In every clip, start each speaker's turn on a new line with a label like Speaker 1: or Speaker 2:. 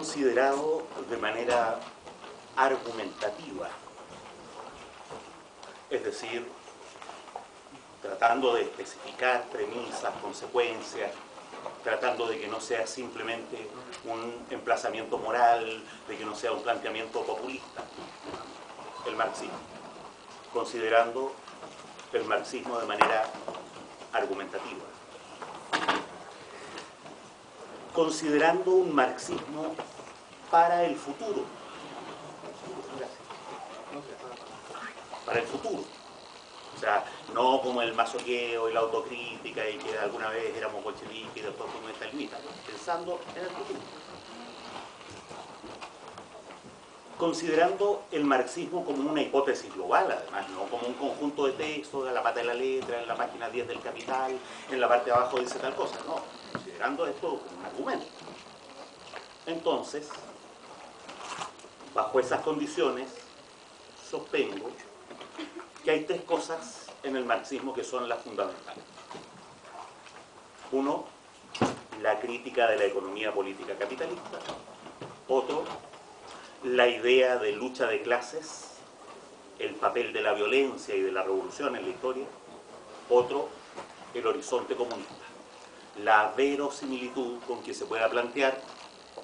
Speaker 1: considerado de manera argumentativa, es decir, tratando de especificar premisas, consecuencias, tratando de que no sea simplemente un emplazamiento moral, de que no sea un planteamiento populista, el marxismo, considerando el marxismo de manera argumentativa, considerando un marxismo para el futuro, para el futuro. O sea, no como el masoqueo y la autocrítica y que alguna vez éramos bolcheviques y después fuimos estalinistas, pensando en el futuro. Considerando el marxismo como una hipótesis global, además, no como un conjunto de textos, de la pata de la letra, en la página 10 del Capital, en la parte de abajo dice tal cosa, no, considerando esto como un argumento. Entonces, bajo esas condiciones, sostengo que hay tres cosas en el marxismo que son las fundamentales. Uno, la crítica de la economía política capitalista. Otro, la idea de lucha de clases, el papel de la violencia y de la revolución en la historia. Otro, el horizonte comunista, la verosimilitud con que se pueda plantear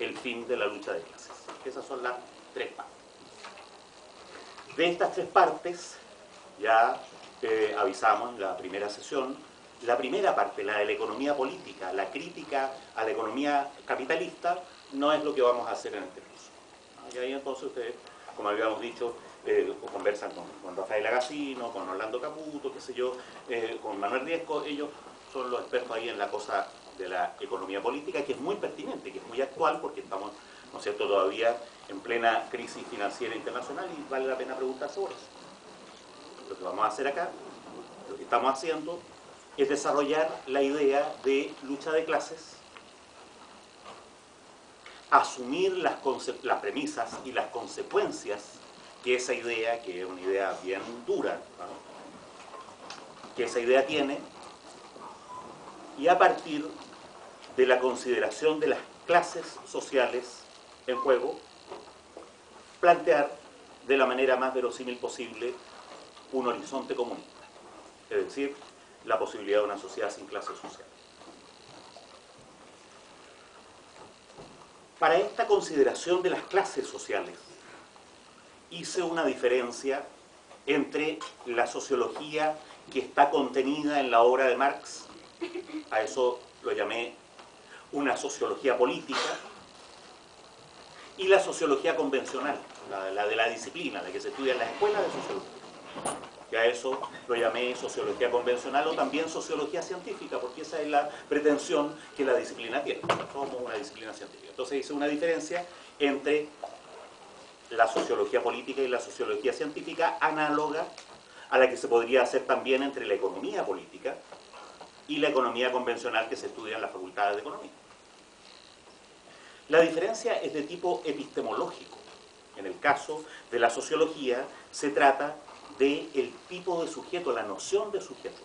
Speaker 1: el fin de la lucha de clases. Esas son las tres partes. De estas tres partes, ya avisamos en la primera sesión, la primera parte, la de la economía política, la crítica a la economía capitalista, no es lo que vamos a hacer en este curso. Y ahí entonces ustedes, como habíamos dicho, conversan con Rafael Agassino, con Orlando Caputo, qué sé yo, con Manuel Riesco. Ellos son los expertos ahí en la cosa de la economía política, que es muy pertinente, que es muy actual, porque estamos, ¿no es cierto?, todavía en plena crisis financiera internacional y vale la pena preguntar sobre eso. Lo que vamos a hacer acá, lo que estamos haciendo, es desarrollar la idea de lucha de clases, asumir las premisas y las consecuencias que esa idea, que es una idea bien dura, ¿no?, que esa idea tiene, y a partir de la consideración de las clases sociales en juego, plantear de la manera más verosímil posible un horizonte comunista, es decir, la posibilidad de una sociedad sin clases sociales. Para esta consideración de las clases sociales, hice una diferencia entre la sociología que está contenida en la obra de Marx, a eso lo llamé una sociología política, y la sociología convencional, la de la disciplina, la que se estudia en las escuelas de sociología. Y a eso lo llamé sociología convencional o también sociología científica, porque esa es la pretensión que la disciplina tiene. Somos una disciplina científica. Entonces hice una diferencia entre la sociología política y la sociología científica, análoga a la que se podría hacer también entre la economía política y la economía convencional que se estudia en las facultades de economía. La diferencia es de tipo epistemológico. En el caso de la sociología se trata del tipo de sujeto, la noción de sujeto.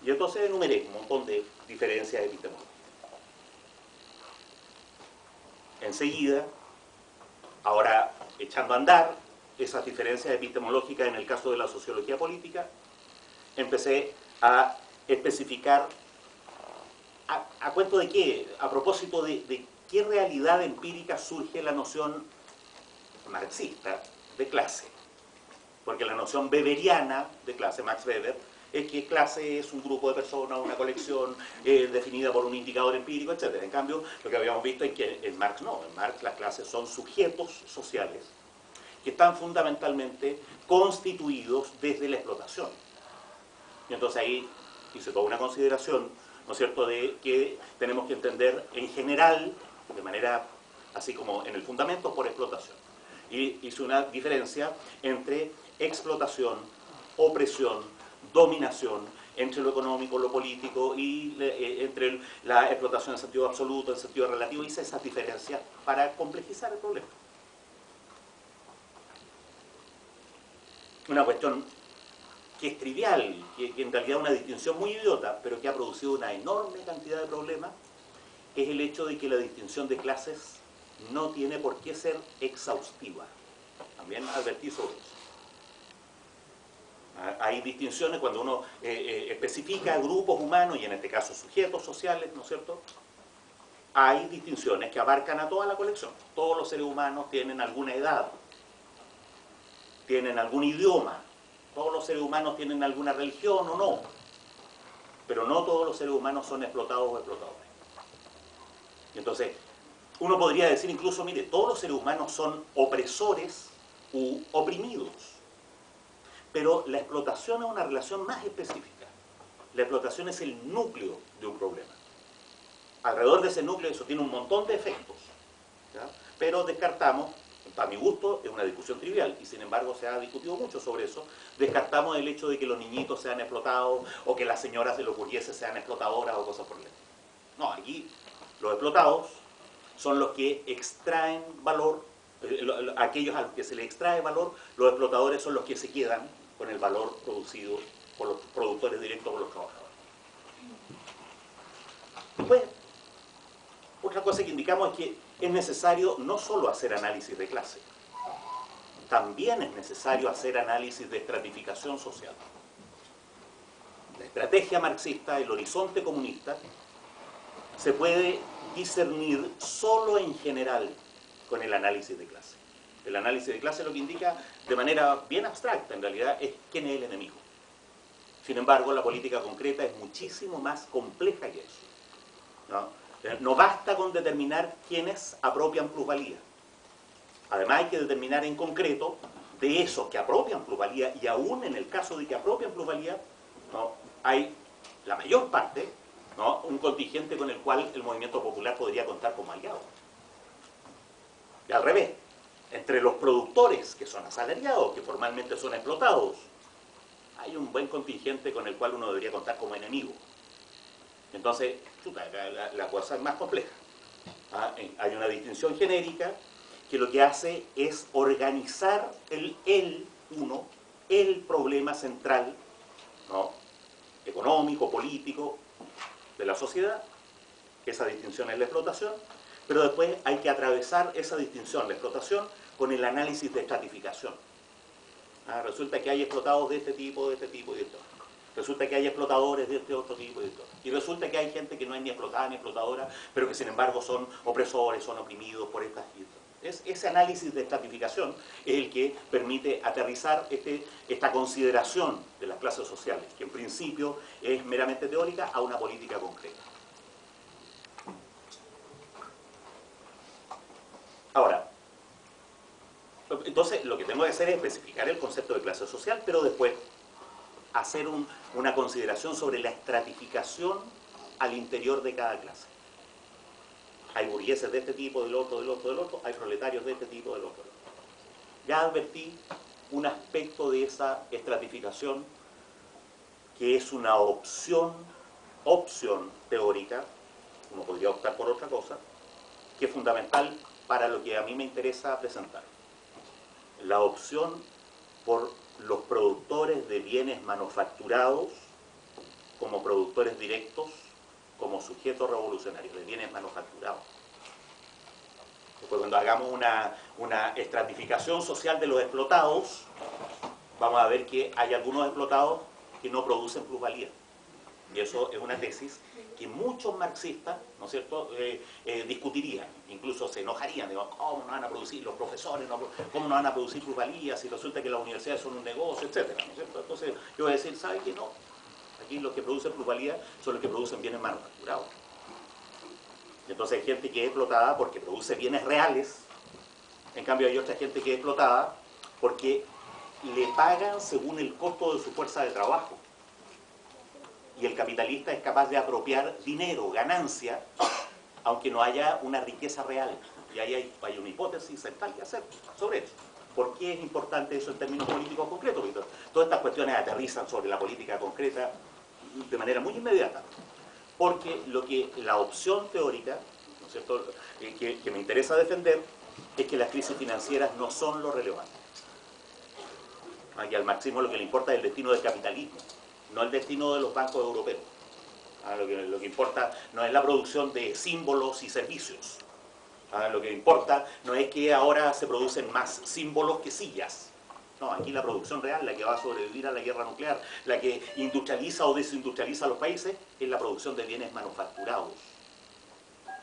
Speaker 1: Y entonces enumeré un montón de diferencias epistemológicas. Enseguida, ahora echando a andar esas diferencias epistemológicas en el caso de la sociología política, empecé a especificar a cuento de qué, a propósito de qué realidad empírica surge la noción marxista de clase. Porque la noción weberiana de clase, Max Weber, es que clase es un grupo de personas, una colección definida por un indicador empírico, etc. En cambio, lo que habíamos visto es que en Marx no. En Marx las clases son sujetos sociales que están fundamentalmente constituidos desde la explotación. Y entonces ahí hice toda una consideración, ¿no es cierto?, de que tenemos que entender en general, de manera así como en el fundamento, por explotación. Y hice una diferencia entre explotación, opresión, dominación, entre lo económico, lo político y entre la explotación en sentido absoluto, en sentido relativo. Hice esas diferencias para complejizar el problema. Una cuestión que es trivial, que en realidad es una distinción muy idiota, pero que ha producido una enorme cantidad de problemas es el hecho de que la distinción de clases no tiene por qué ser exhaustiva. También advertí sobre eso. Hay distinciones cuando uno especifica grupos humanos, y en este caso sujetos sociales, ¿no es cierto? Hay distinciones que abarcan a toda la colección. Todos los seres humanos tienen alguna edad, tienen algún idioma, todos los seres humanos tienen alguna religión o no, pero no todos los seres humanos son explotados o explotadores. Y entonces, uno podría decir incluso, mire, todos los seres humanos son opresores u oprimidos. Pero la explotación es una relación más específica. La explotación es el núcleo de un problema. Alrededor de ese núcleo eso tiene un montón de efectos, ¿ya? Pero descartamos, para mi gusto es una discusión trivial, y sin embargo se ha discutido mucho sobre eso, descartamos el hecho de que los niñitos sean explotados, o que las señoras de los burgueses sean explotadoras, o cosas por el estilo. No, aquí los explotados son los que extraen valor, aquellos a los que se les extrae valor, los explotadores son los que se quedan con el valor producido por los productores directos, por los trabajadores. Pues, otra cosa que indicamos es que es necesario no solo hacer análisis de clase, también es necesario hacer análisis de estratificación social. La estrategia marxista, el horizonte comunista, se puede discernir solo en general con el análisis de clase. El análisis de clase lo que indica de manera bien abstracta, en realidad, es quién es el enemigo. Sin embargo, la política concreta es muchísimo más compleja que eso, ¿no? No basta con determinar quiénes apropian plusvalía. Además hay que determinar en concreto de esos que apropian plusvalía, y aún en el caso de que apropian plusvalía, ¿no?, hay la mayor parte, ¿no?, un contingente con el cual el movimiento popular podría contar como aliado. Y al revés, entre los productores que son asalariados, que formalmente son explotados, hay un buen contingente con el cual uno debería contar como enemigo. Entonces, la cosa es más compleja. Hay una distinción genérica que lo que hace es organizar el problema central, ¿no?, económico, político, de la sociedad. Esa distinción es la explotación, pero después hay que atravesar esa distinción, la explotación, con el análisis de estratificación. Resulta que hay explotados de este tipo, de este tipo y de este otro. Resulta que hay explotadores de este otro tipo y de este otro. Y resulta que hay gente que no es ni explotada ni explotadora, pero que sin embargo son opresores, son oprimidos por estas y estas. Ese análisis de estratificación es el que permite aterrizar esta consideración de las clases sociales, que en principio es meramente teórica, a una política concreta. Ahora, entonces lo que tengo que hacer es especificar el concepto de clase social, pero después hacer una consideración sobre la estratificación al interior de cada clase. Hay burgueses de este tipo, del otro, del otro, del otro, hay proletarios de este tipo, del otro, del otro. Ya advertí un aspecto de esa estratificación que es una opción teórica, uno podría optar por otra cosa, que es fundamental para lo que a mí me interesa presentar. La opción por los productores de bienes manufacturados como productores directos, como sujetos revolucionarios de bienes manufacturados. Después, cuando hagamos una estratificación social de los explotados, vamos a ver que hay algunos explotados que no producen plusvalía. Y eso es una tesis que muchos marxistas, ¿no es cierto?, discutirían, incluso se enojarían, digo, ¿cómo no van a producir los profesores, cómo no van a producir plusvalías si resulta que las universidades son un negocio, etcétera, ¿no es cierto? Entonces yo voy a decir, ¿sabe qué? No, aquí los que producen plusvalía son los que producen bienes manufacturados. Y entonces hay gente que es explotada porque produce bienes reales, en cambio hay otra gente que es explotada porque le pagan según el costo de su fuerza de trabajo. Y el capitalista es capaz de apropiar dinero, ganancia, aunque no haya una riqueza real. Y ahí hay una hipótesis central que hacer sobre eso. ¿Por qué es importante eso en términos políticos concretos? Porque todas estas cuestiones aterrizan sobre la política concreta de manera muy inmediata. Porque la opción teórica, ¿no es cierto?, que me interesa defender, es que las crisis financieras no son lo relevante. Y al marxismo lo que le importa es el destino del capitalismo, no el destino de los bancos europeos. Lo que importa no es la producción de símbolos y servicios. Lo que importa no es que ahora se producen más símbolos que sillas. No, aquí la producción real, la que va a sobrevivir a la guerra nuclear, la que industrializa o desindustrializa a los países, es la producción de bienes manufacturados.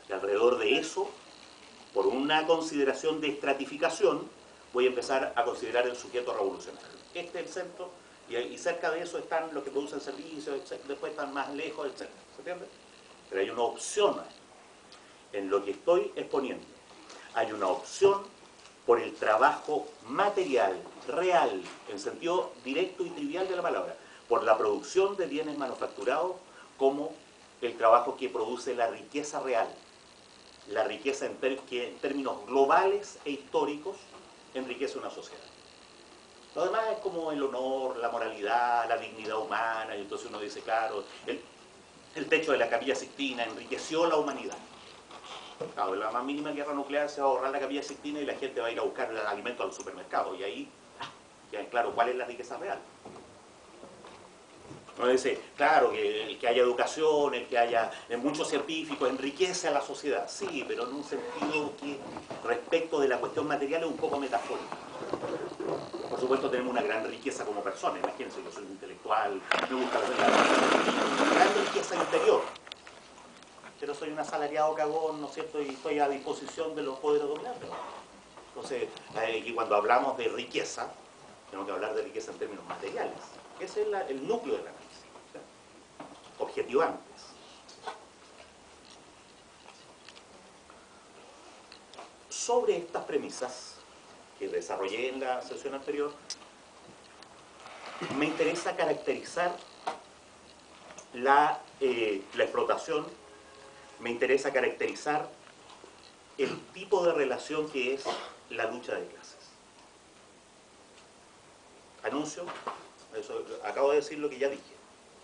Speaker 1: Y alrededor de eso, por una consideración de estratificación, voy a empezar a considerar el sujeto revolucionario. Este es el centro, y cerca de eso están los que producen servicios, después están más lejos, etc. ¿Se entiende? Pero hay una opción en lo que estoy exponiendo. Hay una opción por el trabajo material, real, en sentido directo y trivial de la palabra, por la producción de bienes manufacturados como el trabajo que produce la riqueza real, la riqueza que en términos globales e históricos enriquece una sociedad. Lo demás es como el honor, la moralidad, la dignidad humana, y entonces uno dice, claro, el techo de la Capilla Sixtina enriqueció la humanidad. Claro, la más mínima guerra nuclear se va a ahorrar la Capilla Sixtina y la gente va a ir a buscar alimentos a los supermercados, y ahí ya es claro cuál es la riqueza real. Uno dice, claro, que el que haya educación, el que haya muchos científicos, enriquece a la sociedad. Sí, pero en un sentido que respecto de la cuestión material es un poco metafórico. Por supuesto tenemos una gran riqueza como personas. Imagínense, yo soy un intelectual, me gusta la gran riqueza interior. Pero soy un asalariado cagón, ¿no es cierto? Y estoy a disposición de los poderes dominantes. Entonces, aquí cuando hablamos de riqueza, tenemos que hablar de riqueza en términos materiales. Ese es el núcleo de la análisis. Objetivantes. Sobre estas premisas que desarrollé en la sesión anterior, me interesa caracterizar la explotación, me interesa caracterizar el tipo de relación que es la lucha de clases. Anuncio, acabo de decir lo que ya dije,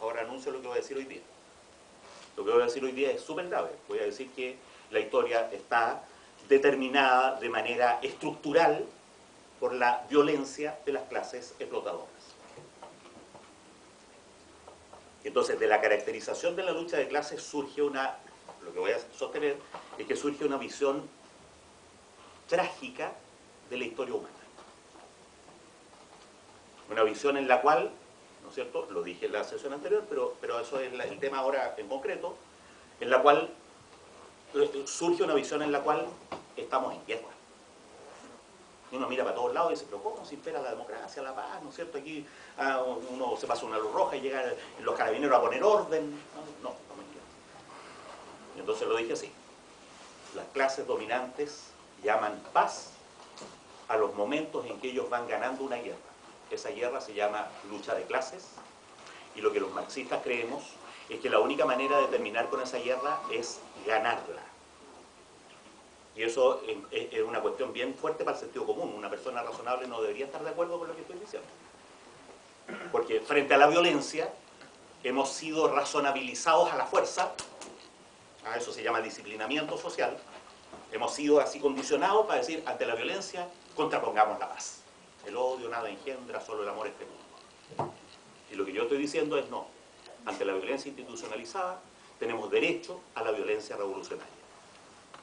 Speaker 1: ahora anuncio lo que voy a decir hoy día. Lo que voy a decir hoy día es súper grave. Voy a decir que la historia está determinada de manera estructural por la violencia de las clases explotadoras. Entonces, de la caracterización de la lucha de clases surge lo que voy a sostener es que surge una visión trágica de la historia humana. Una visión en la cual, ¿no es cierto?, lo dije en la sesión anterior, pero eso es el tema ahora en concreto, en la cual surge una visión en la cual estamos en guerra. Y uno mira para todos lados y dice, pero ¿cómo se impera la democracia, la paz? ¿No es cierto? Aquí uno se pasa una luz roja y llegan los carabineros a poner orden. No, estamos en guerra. Y entonces lo dije así. Las clases dominantes llaman paz a los momentos en que ellos van ganando una guerra. Esa guerra se llama lucha de clases, y lo que los marxistas creemos es que la única manera de terminar con esa guerra es ganarla. Y eso es una cuestión bien fuerte para el sentido común. Una persona razonable no debería estar de acuerdo con lo que estoy diciendo. Porque frente a la violencia hemos sido razonabilizados a la fuerza, a eso se llama disciplinamiento social, hemos sido así condicionados para decir, ante la violencia, contrapongamos la paz. El odio nada engendra, solo el amor es fecundo. Y lo que yo estoy diciendo es no. Ante la violencia institucionalizada, tenemos derecho a la violencia revolucionaria.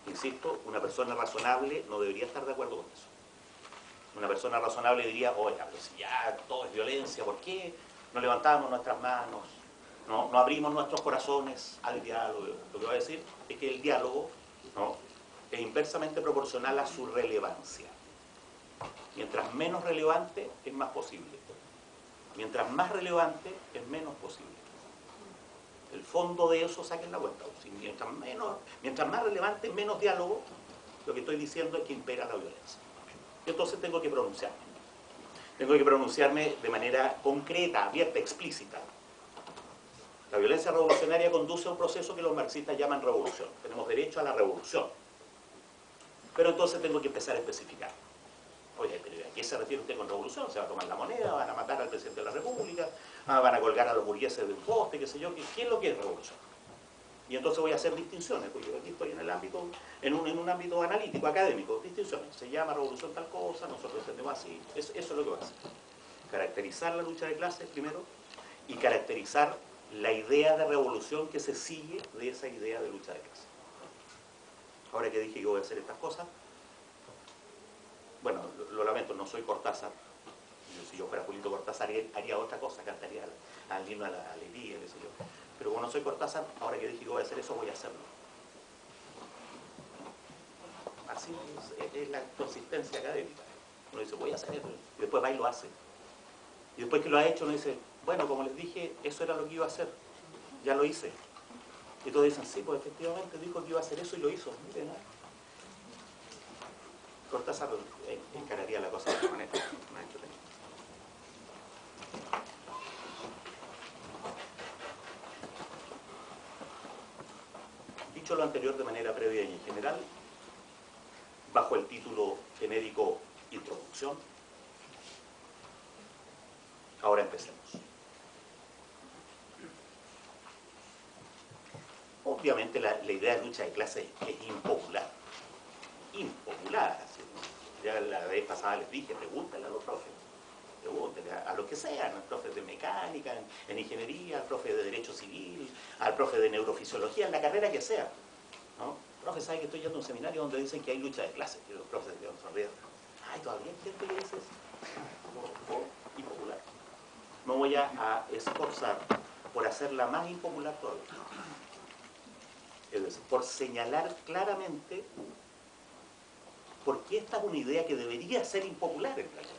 Speaker 1: Insisto, una persona razonable no debería estar de acuerdo con eso. Una persona razonable diría, oiga, pero si ya todo es violencia, ¿por qué no levantamos nuestras manos, no abrimos nuestros corazones al diálogo? Lo que voy a decir es que el diálogo es inversamente proporcional a su relevancia. Mientras menos relevante, es más posible. Mientras más relevante, es menos posible. El fondo de eso, saquen la cuenta. Mientras más relevante, menos diálogo, lo que estoy diciendo es que impera la violencia. Y entonces tengo que pronunciarme. Tengo que pronunciarme de manera concreta, abierta, explícita. La violencia revolucionaria conduce a un proceso que los marxistas llaman revolución. Tenemos derecho a la revolución. Pero entonces tengo que empezar a especificar. Oye, pero ¿a qué se refiere usted con revolución? ¿Se va a tomar la moneda? ¿Van a matar al presidente de la República? ¿Van a colgar a los burgueses del poste? ¿Qué sé yo? ¿Qué es lo que es revolución? Y entonces voy a hacer distinciones, porque yo aquí estoy en el ámbito, en un ámbito analítico, académico, distinciones. Se llama revolución tal cosa, nosotros entendemos así. Eso es lo que voy a hacer. Caracterizar la lucha de clases primero, y caracterizar la idea de revolución que se sigue de esa idea de lucha de clase. Ahora que dije que voy a hacer estas cosas, bueno, lo lamento, no soy Cortázar. Si yo fuera Julito Cortázar haría otra cosa, cantaría al himno a la alegría, qué sé yo. Pero como no soy Cortázar, ahora que dije que voy a hacer eso, voy a hacerlo. Así es la consistencia académica. Uno dice, voy a hacer eso, y después va y lo hace. Y después que lo ha hecho, uno dice, bueno, como les dije, eso era lo que iba a hacer, ya lo hice. Y todos dicen, sí, pues efectivamente dijo que iba a hacer eso y lo hizo. Miren, ¿no? Cortázar encararía la cosa de otra manera. Dicho lo anterior de manera previa y en general, bajo el título genérico Introducción, ahora empecemos. Obviamente la idea de lucha de clases es impopular. Impopular. Así. Ya la vez pasada les dije, pregúntale a los profes. Pregúntale a los que sean, al profe de mecánica, en ingeniería, al profe de derecho civil, al profe de neurofisiología, en la carrera que sea. ¿No? Profe, ¿sabe que estoy yendo a un seminario donde dicen que hay lucha de clases? Y los profes se quedan sonriendo. Ay, todavía hay gente que dice eso. Impopular. Me voy a esforzar por hacerla más impopular todavía. Es decir, por señalar claramente por qué esta es una idea que debería ser impopular en realidad.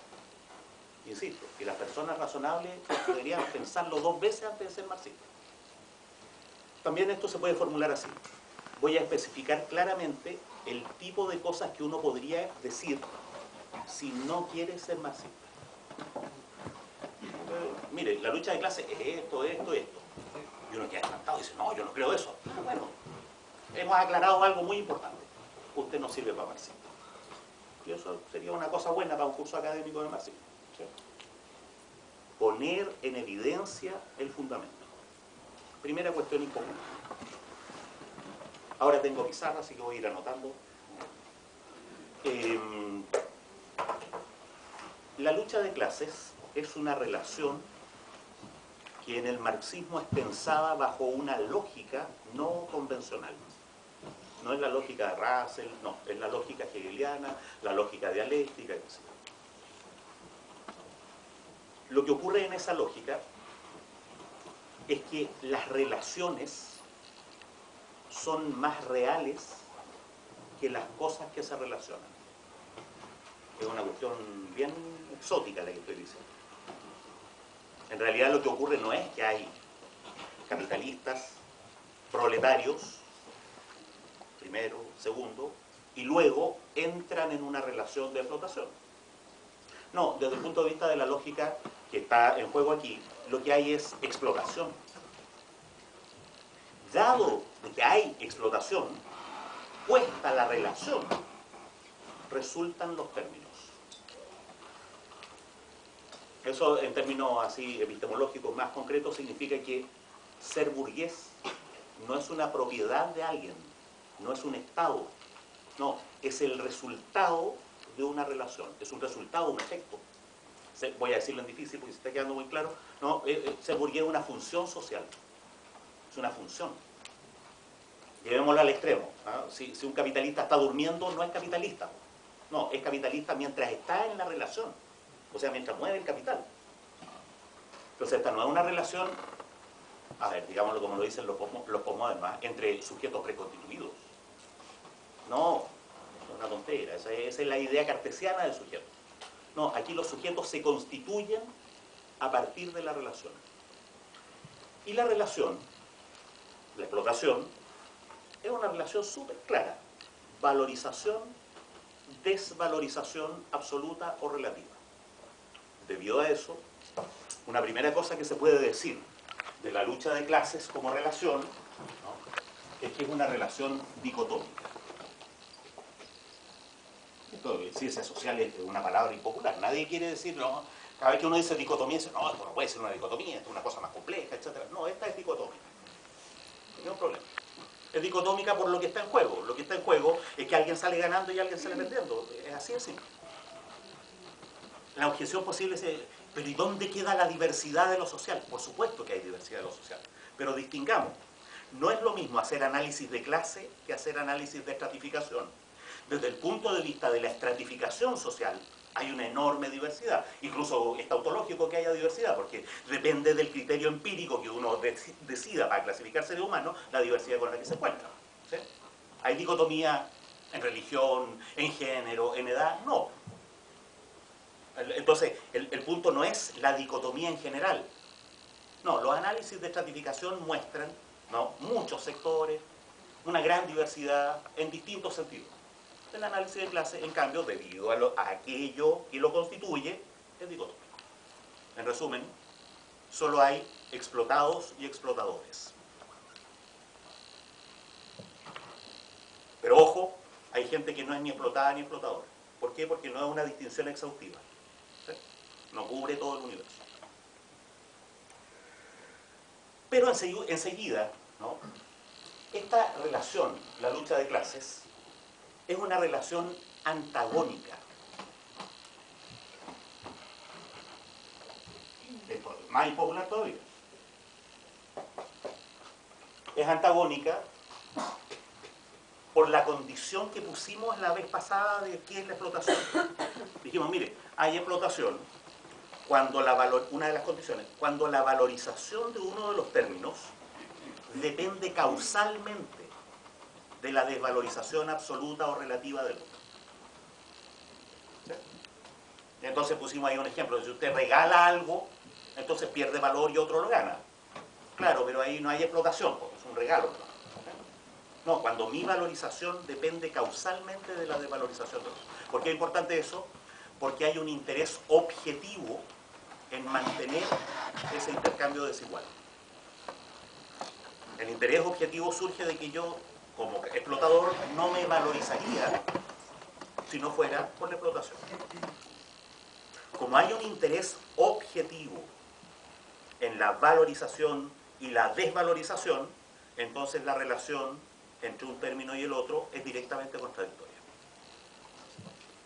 Speaker 1: Insisto, que las personas razonables deberían pensarlo 2 veces antes de ser marxistas. También esto se puede formular así. Voy a especificar claramente el tipo de cosas que uno podría decir si no quiere ser marxista. Mire, la lucha de clases es esto, esto, esto. Y uno queda espantado y dice, no, yo no creo eso. Ah, bueno, hemos aclarado algo muy importante. Usted no sirve para marxista. Y eso sería una cosa buena para un curso académico de marxismo. ¿Sí? Poner en evidencia el fundamento. Primera cuestión impopular. Ahora tengo pizarra, así que voy a ir anotando. La lucha de clases es una relación que en el marxismo es pensada bajo una lógica no convencional. No es la lógica de Russell, no, es la lógica hegeliana, la lógica dialéctica, etc. Lo que ocurre en esa lógica es que las relaciones son más reales que las cosas que se relacionan. Es una cuestión bien exótica la que estoy diciendo. En realidad lo que ocurre no es que hay capitalistas, proletarios, primero, segundo, y luego entran en una relación de explotación. No, desde el punto de vista de la lógica que está en juego aquí, lo que hay es explotación. Dado que hay explotación, puesta la relación, resultan los términos. Eso en términos así epistemológicos más concretos significa que ser burgués no es una propiedad de alguien, no es un estado, no, es el resultado de una relación, es un resultado, un efecto. Voy a decirlo en difícil porque se está quedando muy claro. No, ser burgués es una función social, es una función. Llevémoslo al extremo. ¿Ah? Si un capitalista está durmiendo, no es capitalista. No, es capitalista mientras está en la relación, o sea, mientras mueve el capital. Entonces esta no es una relación, a ver, digámoslo como lo dicen los postmodernos, entre sujetos preconstituidos. No, es una tontera, esa es la idea cartesiana del sujeto. No, aquí los sujetos se constituyen a partir de la relación. Y la relación, la explotación, es una relación súper clara. Valorización, desvalorización absoluta o relativa. Debido a eso, una primera cosa que se puede decir de la lucha de clases como relación, ¿no?, es que es una relación dicotómica. Esto de ciencias sociales es una palabra impopular. Nadie quiere decir, no, cada vez que uno dice dicotomía, dice, no, esto no puede ser una dicotomía, esto es una cosa más compleja, etc. No, esta es dicotómica. No hay un problema. Es dicotómica por lo que está en juego. Lo que está en juego es que alguien sale ganando y alguien sale perdiendo. Es así de simple. La objeción posible es, pero ¿y dónde queda la diversidad de lo social? Por supuesto que hay diversidad de lo social. Pero distingamos, no es lo mismo hacer análisis de clase que hacer análisis de estratificación. Desde el punto de vista de la estratificación social, hay una enorme diversidad. Incluso es tautológico que haya diversidad, porque depende del criterio empírico que uno decida para clasificar seres humanos, la diversidad con la que se encuentra. ¿Sí? ¿Hay dicotomía en religión, en género, en edad? No. Entonces, el punto no es la dicotomía en general. No, los análisis de estratificación muestran, ¿no?, muchos sectores, una gran diversidad en distintos sentidos. El análisis de clase, en cambio, debido a aquello que lo constituye, es dicotómico. En resumen, solo hay explotados y explotadores. Pero ojo, hay gente que no es ni explotada ni explotadora. ¿Por qué? Porque no es una distinción exhaustiva. ¿Sí? No cubre todo el universo. Pero enseguida, ¿no?, esta relación, la lucha de clases, es una relación antagónica. Esto es más impopular todavía. Es antagónica por la condición que pusimos la vez pasada de qué es la explotación. Dijimos, mire, hay explotación cuando una de las condiciones, cuando la valorización de uno de los términos depende causalmente de la desvalorización absoluta o relativa del otro. ¿Sí? Entonces pusimos ahí un ejemplo. Si usted regala algo, entonces pierde valor y otro lo gana. Claro, pero ahí no hay explotación, porque es un regalo. No, cuando mi valorización depende causalmente de la desvalorización del otro. ¿Por qué es importante eso? Porque hay un interés objetivo en mantener ese intercambio desigual. El interés objetivo surge de que yo, como explotador, no me valorizaría si no fuera por la explotación. Como hay un interés objetivo en la valorización y la desvalorización, entonces la relación entre un término y el otro es directamente contradictoria.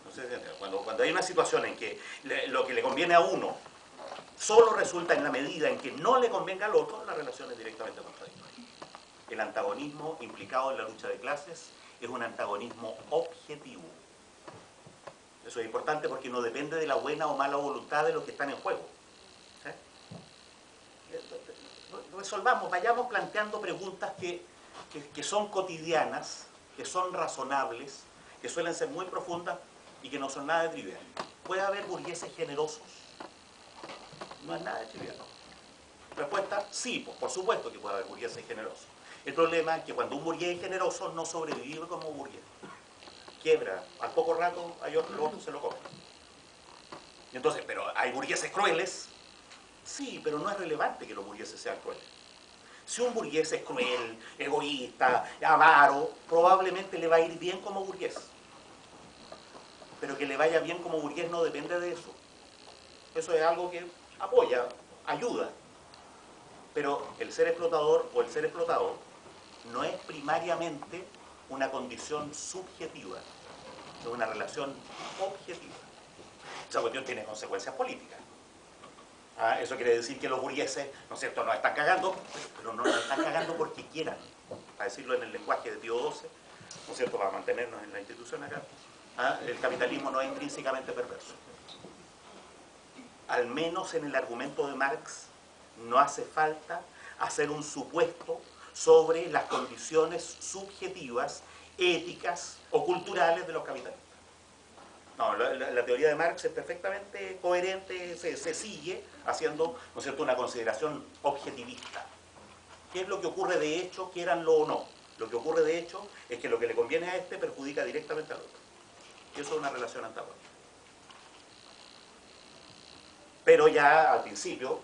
Speaker 1: No sé si entiende. Cuando hay una situación en que lo que le conviene a uno solo resulta en la medida en que no le convenga al otro, la relación es directamente contradictoria. El antagonismo implicado en la lucha de clases es un antagonismo objetivo. Eso es importante porque no depende de la buena o mala voluntad de los que están en juego. ¿Sí? Resolvamos, vayamos planteando preguntas que son cotidianas, que son razonables, que suelen ser muy profundas y que no son nada de trivial. ¿Puede haber burgueses generosos? No es nada de trivial. Respuesta, sí, pues, por supuesto que puede haber burgueses generosos. El problema es que cuando un burgués es generoso no sobrevive como burgués. Quiebra, al poco rato hay otro se lo come. Entonces, pero hay burgueses crueles. Sí, pero no es relevante que los burgueses sean crueles. Si un burgués es cruel, egoísta, avaro, probablemente le va a ir bien como burgués. Pero que le vaya bien como burgués no depende de eso. Eso es algo que apoya, ayuda. Pero el ser explotador o el ser explotado no es primariamente una condición subjetiva, es una relación objetiva. Esa cuestión tiene consecuencias políticas. Eso quiere decir que los burgueses, ¿no es cierto?, nos están cagando, pero no nos están cagando porque quieran, para decirlo en el lenguaje de Pío XII, ¿no es cierto?, para mantenernos en la institución acá. El capitalismo no es intrínsecamente perverso. Al menos en el argumento de Marx no hace falta hacer un supuesto sobre las condiciones subjetivas, éticas o culturales de los capitalistas. No, la teoría de Marx es perfectamente coherente, se sigue haciendo, ¿no es cierto?, una consideración objetivista. ¿Qué es lo que ocurre de hecho, quieranlo o no? Lo que ocurre de hecho es que lo que le conviene a este perjudica directamente al otro. Y eso es una relación antagónica. Pero ya al principio,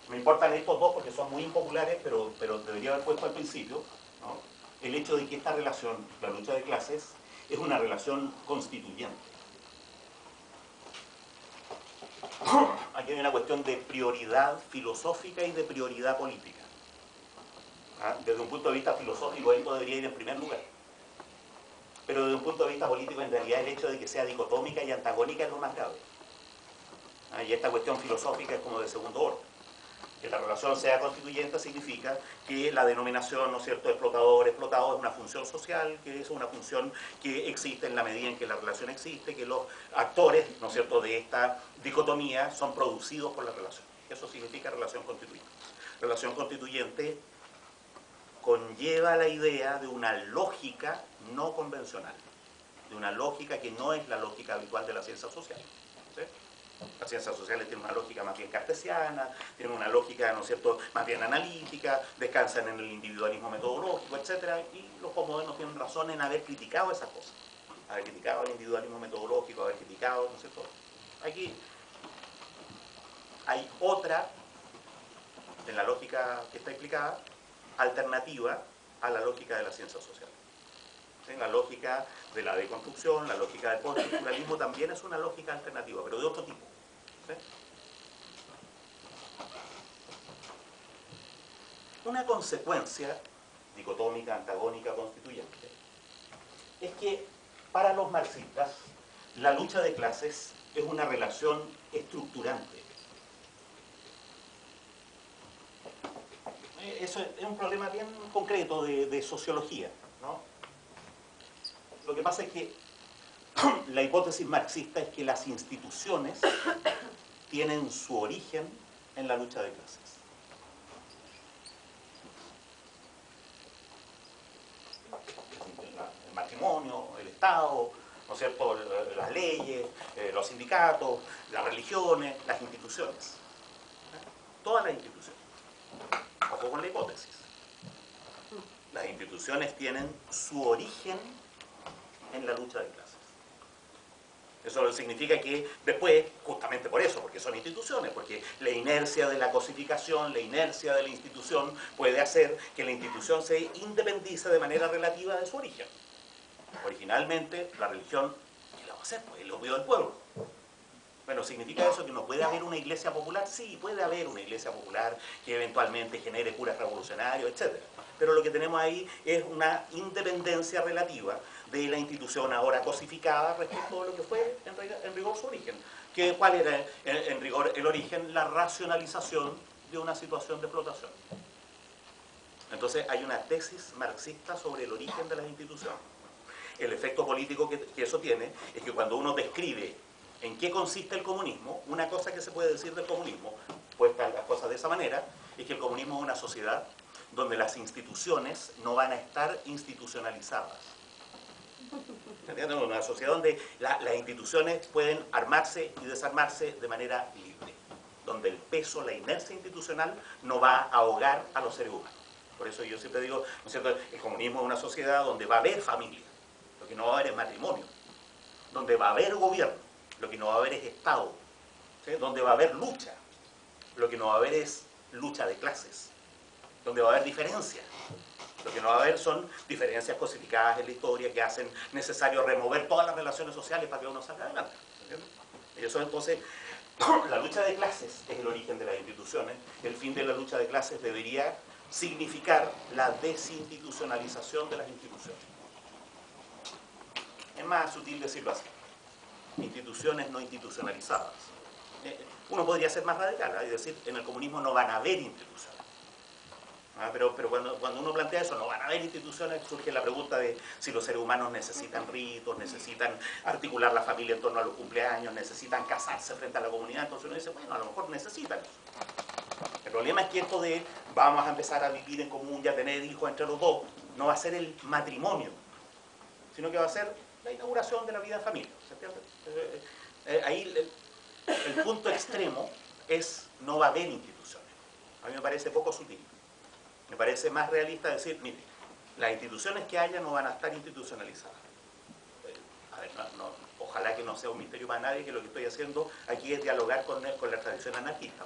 Speaker 1: me importan estos dos porque son muy impopulares, pero debería haber puesto al principio, ¿no?, el hecho de que esta relación, la lucha de clases, es una relación constituyente. Aquí hay una cuestión de prioridad filosófica y de prioridad política. Desde un punto de vista filosófico esto debería ir en primer lugar. Pero desde un punto de vista político, en realidad el hecho de que sea dicotómica y antagónica es lo más grave. Y esta cuestión filosófica es como de segundo orden. Que la relación sea constituyente significa que la denominación, ¿no es cierto?, explotador, explotado es una función social, que es una función que existe en la medida en que la relación existe, que los actores, ¿no es cierto?, de esta dicotomía son producidos por la relación. Eso significa relación constituyente. Relación constituyente conlleva la idea de una lógica no convencional, de una lógica que no es la lógica habitual de las ciencias sociales. ¿Sí? Las ciencias sociales tienen una lógica más bien cartesiana, tienen una lógica, ¿no es cierto?, más bien analítica, descansan en el individualismo metodológico, etc. Y los postmodernos tienen razón en haber criticado esas cosas, haber criticado el individualismo metodológico, haber criticado, ¿no es cierto? Aquí hay otra, en la lógica que está explicada, alternativa a la lógica de las ciencias sociales. ¿Sí? La lógica de la deconstrucción, la lógica del postestructuralismo también es una lógica alternativa, pero de otro tipo. ¿Sí? Una consecuencia dicotómica, antagónica, constituyente, es que para los marxistas la lucha de clases es una relación estructurante. Eso es un problema bien concreto de sociología, ¿no? Lo que pasa es que la hipótesis marxista es que las instituciones tienen su origen en la lucha de clases. El matrimonio, el Estado, ¿no es cierto?, las leyes, los sindicatos, las religiones, las instituciones. Todas las instituciones. Ojo con la hipótesis. Las instituciones tienen su origen en la lucha de clases. Eso significa que después, justamente por eso, porque son instituciones, porque la inercia de la cosificación, la inercia de la institución puede hacer que la institución se independice de manera relativa de su origen. Originalmente, la religión, ¿qué la va a hacer? Pues el opio del pueblo. Bueno, ¿significa eso que no puede haber una iglesia popular? Sí, puede haber una iglesia popular que eventualmente genere curas revolucionarios, etc. Pero lo que tenemos ahí es una independencia relativa de la institución ahora cosificada respecto a lo que fue en rigor su origen. ¿Cuál era en rigor el origen? La racionalización de una situación de explotación. Entonces hay una tesis marxista sobre el origen de las instituciones. El efecto político que eso tiene es que cuando uno describe en qué consiste el comunismo, una cosa que se puede decir del comunismo, puestas las cosas de esa manera, es que el comunismo es una sociedad donde las instituciones no van a estar institucionalizadas. ¿Entienden? Una sociedad donde las instituciones pueden armarse y desarmarse de manera libre, donde el peso, la inercia institucional no va a ahogar a los seres humanos. Por eso yo siempre digo, ¿no es cierto?, el comunismo es una sociedad donde va a haber familia, lo que no va a haber es matrimonio, donde va a haber gobierno, lo que no va a haber es Estado, ¿sí?, donde va a haber lucha, lo que no va a haber es lucha de clases, donde va a haber diferencias. Lo que no va a haber son diferencias cosificadas en la historia que hacen necesario remover todas las relaciones sociales para que uno salga adelante. ¿Entiendes? Y eso entonces, la lucha de clases es el origen de las instituciones. El fin de la lucha de clases debería significar la desinstitucionalización de las instituciones. Es más sutil decirlo así. Instituciones no institucionalizadas. Uno podría ser más radical, ¿eh? Y decir, en el comunismo no van a haber instituciones. Pero cuando uno plantea eso, no van a haber instituciones, surge la pregunta de si los seres humanos necesitan ritos, necesitan articular la familia en torno a los cumpleaños, necesitan casarse frente a la comunidad. Entonces uno dice, bueno, a lo mejor necesitan eso. El problema es que esto de vamos a empezar a vivir en común y a tener hijos entre los dos, no va a ser el matrimonio, sino que va a ser la inauguración de la vida en familia. ¿Se entiende? Ahí el punto extremo es no va a haber instituciones. A mí me parece poco sutil. Me parece más realista decir, mire, las instituciones que haya no van a estar institucionalizadas. A ver, ojalá que no sea un misterio para nadie que lo que estoy haciendo aquí es dialogar con la tradición anarquista.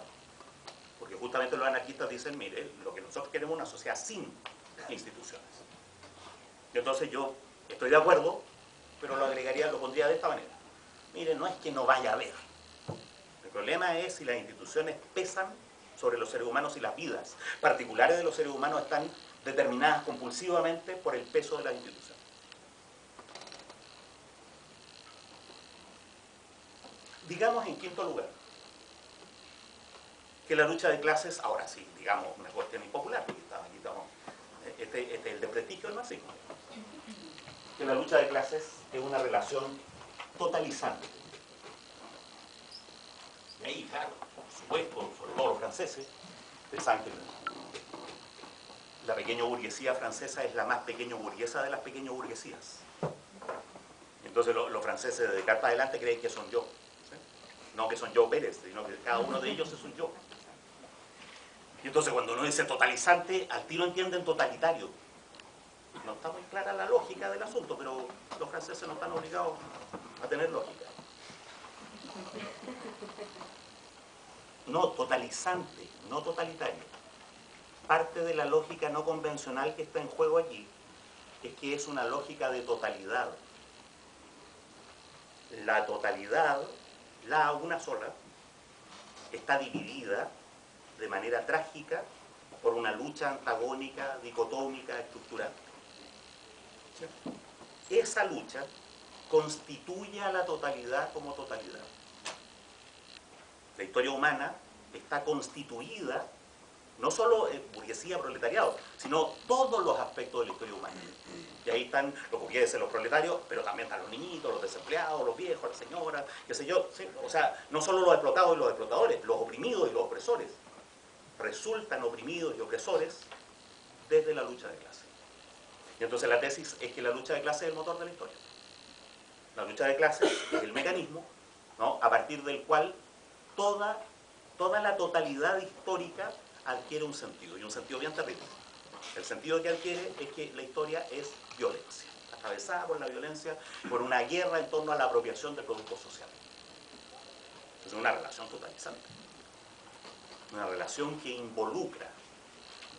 Speaker 1: Porque justamente los anarquistas dicen, mire, lo que nosotros queremos es una sociedad sin instituciones. Y entonces yo estoy de acuerdo, pero lo pondría de esta manera. Mire, no es que no vaya a haber. El problema es si las instituciones pesan sobre los seres humanos y las vidas particulares de los seres humanos están determinadas compulsivamente por el peso de las instituciones. Digamos en quinto lugar que la lucha de clases, ahora sí, digamos, una cuestión impopular, porque aquí estamos, este es el desprestigio del marxismo, que la lucha de clases es una relación totalizante. Y ahí, claro, por supuesto, sobre todo los franceses, pensaban que la pequeña burguesía francesa es la más pequeña burguesa de las pequeñas burguesías. Entonces los franceses de Descartes para adelante creen que son yo. ¿Sí? No que son yo Pérez, sino que cada uno de ellos es un yo. Y entonces cuando uno dice totalizante, al tiro entienden totalitario. No está muy clara la lógica del asunto, pero los franceses no están obligados a tener lógica. No, totalizante, no totalitario. Parte de la lógica no convencional que está en juego allí es que es una lógica de totalidad. La totalidad, la una sola, está dividida de manera trágica por una lucha antagónica, dicotómica, estructural. ¿Sí? Esa lucha constituye a la totalidad como totalidad. La historia humana está constituida, no solo burguesía, proletariado, sino todos los aspectos de la historia humana. Y ahí están los burgueses, los proletarios, pero también están los niñitos, los desempleados, los viejos, las señoras, qué sé yo. ¿Sí? O sea, no solo los explotados y los explotadores, los oprimidos y los opresores resultan oprimidos y opresores desde la lucha de clase. Y entonces la tesis es que la lucha de clase es el motor de la historia. La lucha de clase es el mecanismo, ¿no?, a partir del cual toda la totalidad histórica adquiere un sentido, y un sentido bien terrible. El sentido que adquiere es que la historia es violencia, atravesada por la violencia, por una guerra en torno a la apropiación de productos sociales. Es una relación totalizante. Una relación que involucra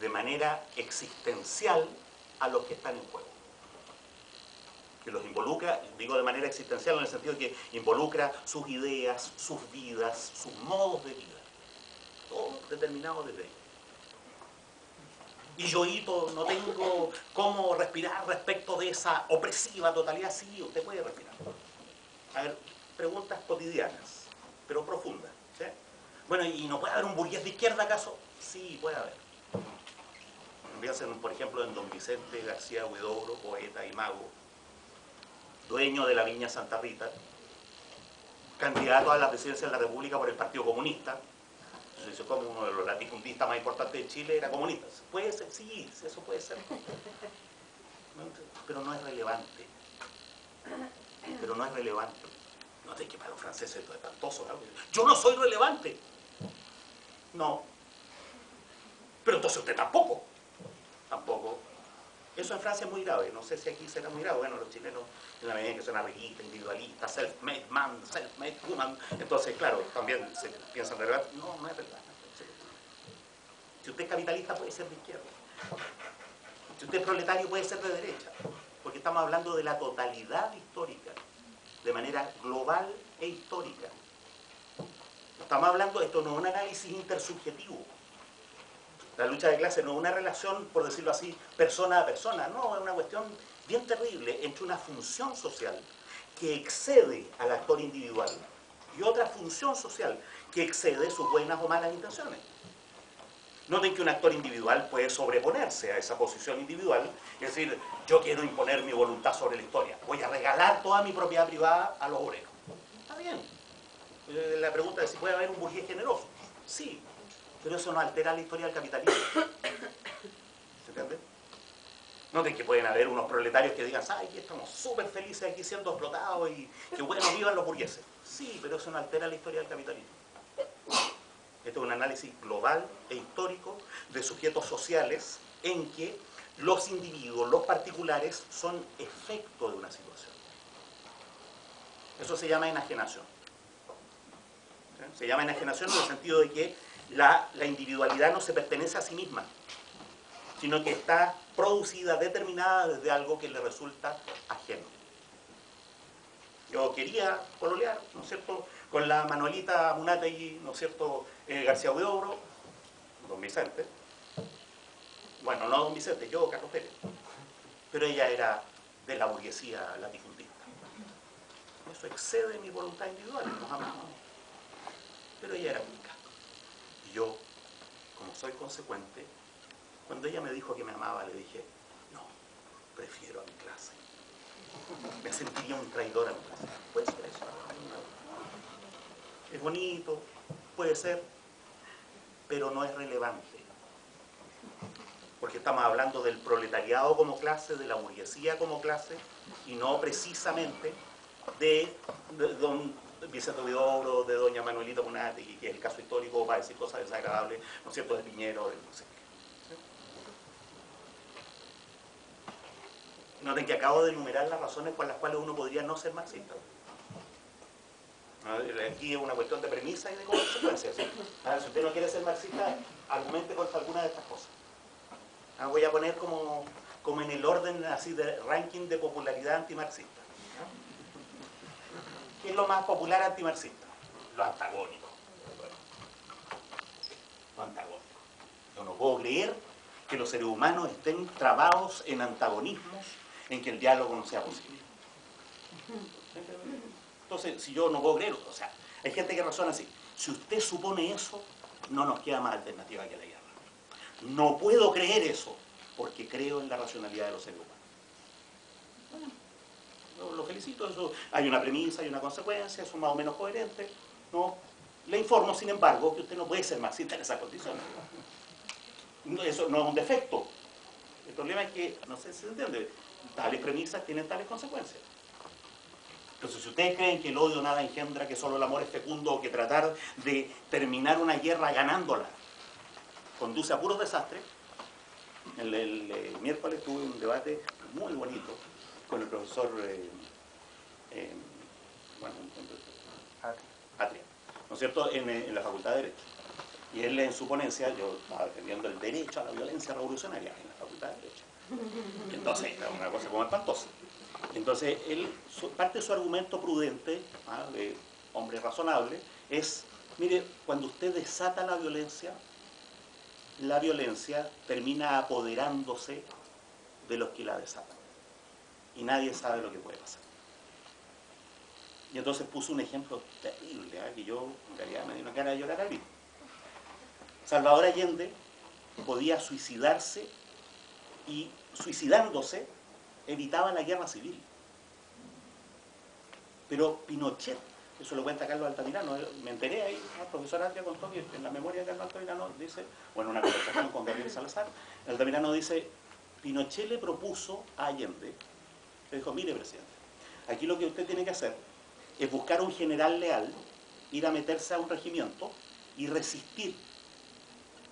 Speaker 1: de manera existencial a los que están en juego. Que los involucra, digo de manera existencial en el sentido de que involucra sus ideas, sus vidas, sus modos de vida. Todo determinado desde ahí. Y yoito, no tengo cómo respirar respecto de esa opresiva totalidad. Sí, usted puede respirar. A ver, preguntas cotidianas, pero profundas. ¿Sí? Bueno, ¿y no puede haber un burgués de izquierda acaso? Sí, puede haber. Piensen, por ejemplo, en don Vicente García Huidobro, poeta y mago, dueño de la Viña Santa Rita, candidato a la presidencia de la República por el Partido Comunista. Entonces, como uno de los latifundistas más importantes de Chile era comunista. Puede ser, sí, eso puede ser. Pero no es relevante. Pero no es relevante. No sé, que para los franceses esto es espantoso, ¿no? Yo no soy relevante. No. Pero entonces usted tampoco. Tampoco. Eso en Francia es muy grave. No sé si aquí será muy grave. Bueno, los chilenos, en la medida que son arribistas, individualistas, self-made man, self-made woman, entonces, claro, también se piensan relevante. No, no es relevante. Si usted es capitalista, puede ser de izquierda. Si usted es proletario, puede ser de derecha. Porque estamos hablando de la totalidad histórica, de manera global e histórica. Estamos hablando, esto no es un análisis intersubjetivo. La lucha de clase no es una relación, por decirlo así, persona a persona. No, es una cuestión bien terrible entre una función social que excede al actor individual y otra función social que excede sus buenas o malas intenciones. Noten que un actor individual puede sobreponerse a esa posición individual, es decir, yo quiero imponer mi voluntad sobre la historia, voy a regalar toda mi propiedad privada a los obreros. Está bien. La pregunta es si puede haber un burgués generoso. Sí, pero eso no altera la historia del capitalismo. ¿Se entiende? Noten que pueden haber unos proletarios que digan, ay, estamos súper felices aquí siendo explotados y que bueno, vivan los burgueses. Sí, pero eso no altera la historia del capitalismo. Esto es un análisis global e histórico de sujetos sociales en que los individuos, los particulares, son efecto de una situación. Eso se llama enajenación. ¿Sí? Se llama enajenación en el sentido de que la individualidad no se pertenece a sí misma, sino que está producida, determinada desde algo que le resulta ajeno. Yo quería pololear, ¿no es cierto?, con la Manuelita Munategui, ¿no es cierto?, García Huidobro, don Vicente. Bueno, no don Vicente, yo, Carlos Pérez. Pero ella era de la burguesía latifundista. Eso excede mi voluntad individual, nos amamos. Pero ella era rica. Y yo soy consecuente. Cuando ella me dijo que me amaba, le dije, no, prefiero a mi clase. Me sentiría un traidor a mi clase. Puede ser eso. Es bonito, puede ser, pero no es relevante. Porque estamos hablando del proletariado como clase, de la burguesía como clase, y no precisamente de don Vicente Huidobro, de doña Manuelita Munati, que es el caso histórico para decir cosas desagradables, ¿no es cierto?, de Piñero, de no sé qué. Noten que acabo de enumerar las razones por las cuales uno podría no ser marxista. Aquí es una cuestión de premisa y de consecuencias. ¿Sí? Si usted no quiere ser marxista, argumente contra alguna de estas cosas. Voy a poner como en el orden así de ranking de popularidad antimarxista. ¿Qué es lo más popular antimarxista? Lo antagónico. Lo antagónico. Yo no puedo creer que los seres humanos estén trabados en antagonismos en que el diálogo no sea posible. Entonces, si yo no puedo creerlo, o sea, hay gente que razona así. Si usted supone eso, no nos queda más alternativa que la guerra. No puedo creer eso, porque creo en la racionalidad de los seres humanos. Bueno, lo felicito, eso, hay una premisa, hay una consecuencia, son más o menos coherentes. ¿No? Le informo, sin embargo, que usted no puede ser marxista en esas condiciones. Eso no es un defecto. El problema es que, no sé si se entiende, tales premisas tienen tales consecuencias. Entonces, si ustedes creen que el odio nada engendra, que solo el amor es fecundo, o que tratar de terminar una guerra ganándola conduce a puros desastres, el miércoles tuve un debate muy bonito con el profesor Atria, ¿no es cierto?, en la Facultad de Derecho. Y él en su ponencia, yo estaba defendiendo el derecho a la violencia revolucionaria en la Facultad de Derecho. Entonces, era una cosa como espantosa. Entonces, parte de su argumento prudente, de hombre razonable, es, mire, cuando usted desata la violencia termina apoderándose de los que la desatan. Y nadie sabe lo que puede pasar. Y entonces puso un ejemplo terrible, que yo en realidad me dio una cara de llorar al mismo. Salvador Allende podía suicidarse y suicidándose evitaba la guerra civil. Pero Pinochet, eso lo cuenta Carlos Altamirano, me enteré ahí, el profesor Atria contó que en la memoria de Carlos Altamirano dice, o en una conversación con Gabriel Salazar, Altamirano dice, Pinochet le propuso a Allende, le dijo, mire presidente, aquí lo que usted tiene que hacer es buscar un general leal, ir a meterse a un regimiento y resistir.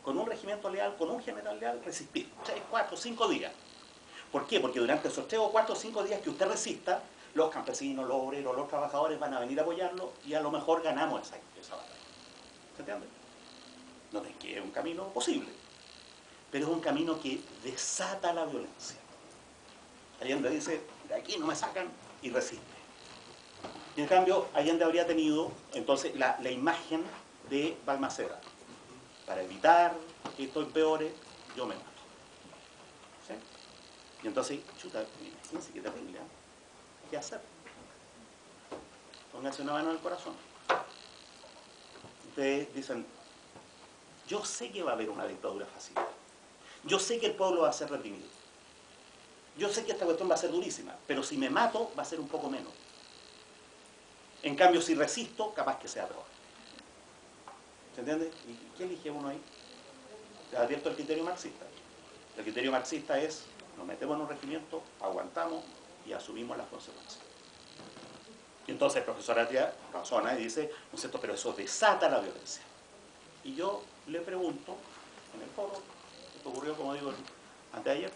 Speaker 1: Con un regimiento leal, con un general leal, resistir 3, 4, 5 días. ¿Por qué? Porque durante esos 3 o 4 o 5 días que usted resista, los campesinos, los obreros, los trabajadores van a venir a apoyarlo y a lo mejor ganamos esa batalla. ¿Se entiende? No es que es un camino posible, pero es un camino que desata la violencia. Allende dice, de aquí no me sacan, y resiste. Y en cambio, Allende habría tenido entonces la imagen de Balmaceda. Para evitar que esto empeore, yo me mato. ¿Sí? Y entonces, chuta, fíjense qué terrible, ¿eh? ¿Qué hacer? Pónganse una mano en el corazón. Ustedes dicen, yo sé que va a haber una dictadura fascista. Yo sé que el pueblo va a ser reprimido. Yo sé que esta cuestión va a ser durísima, pero si me mato, va a ser un poco menos. En cambio, si resisto, capaz que sea peor. ¿Se entiende? ¿Y qué elige uno ahí? ¿Te advierto el criterio marxista? El criterio marxista es, nos metemos en un regimiento, aguantamos y asumimos las consecuencias. Y entonces el profesor Atria razona y dice, ¿no es cierto?, pero eso desata la violencia. Y yo le pregunto, en el foro, esto ocurrió, como digo, antes de ayer,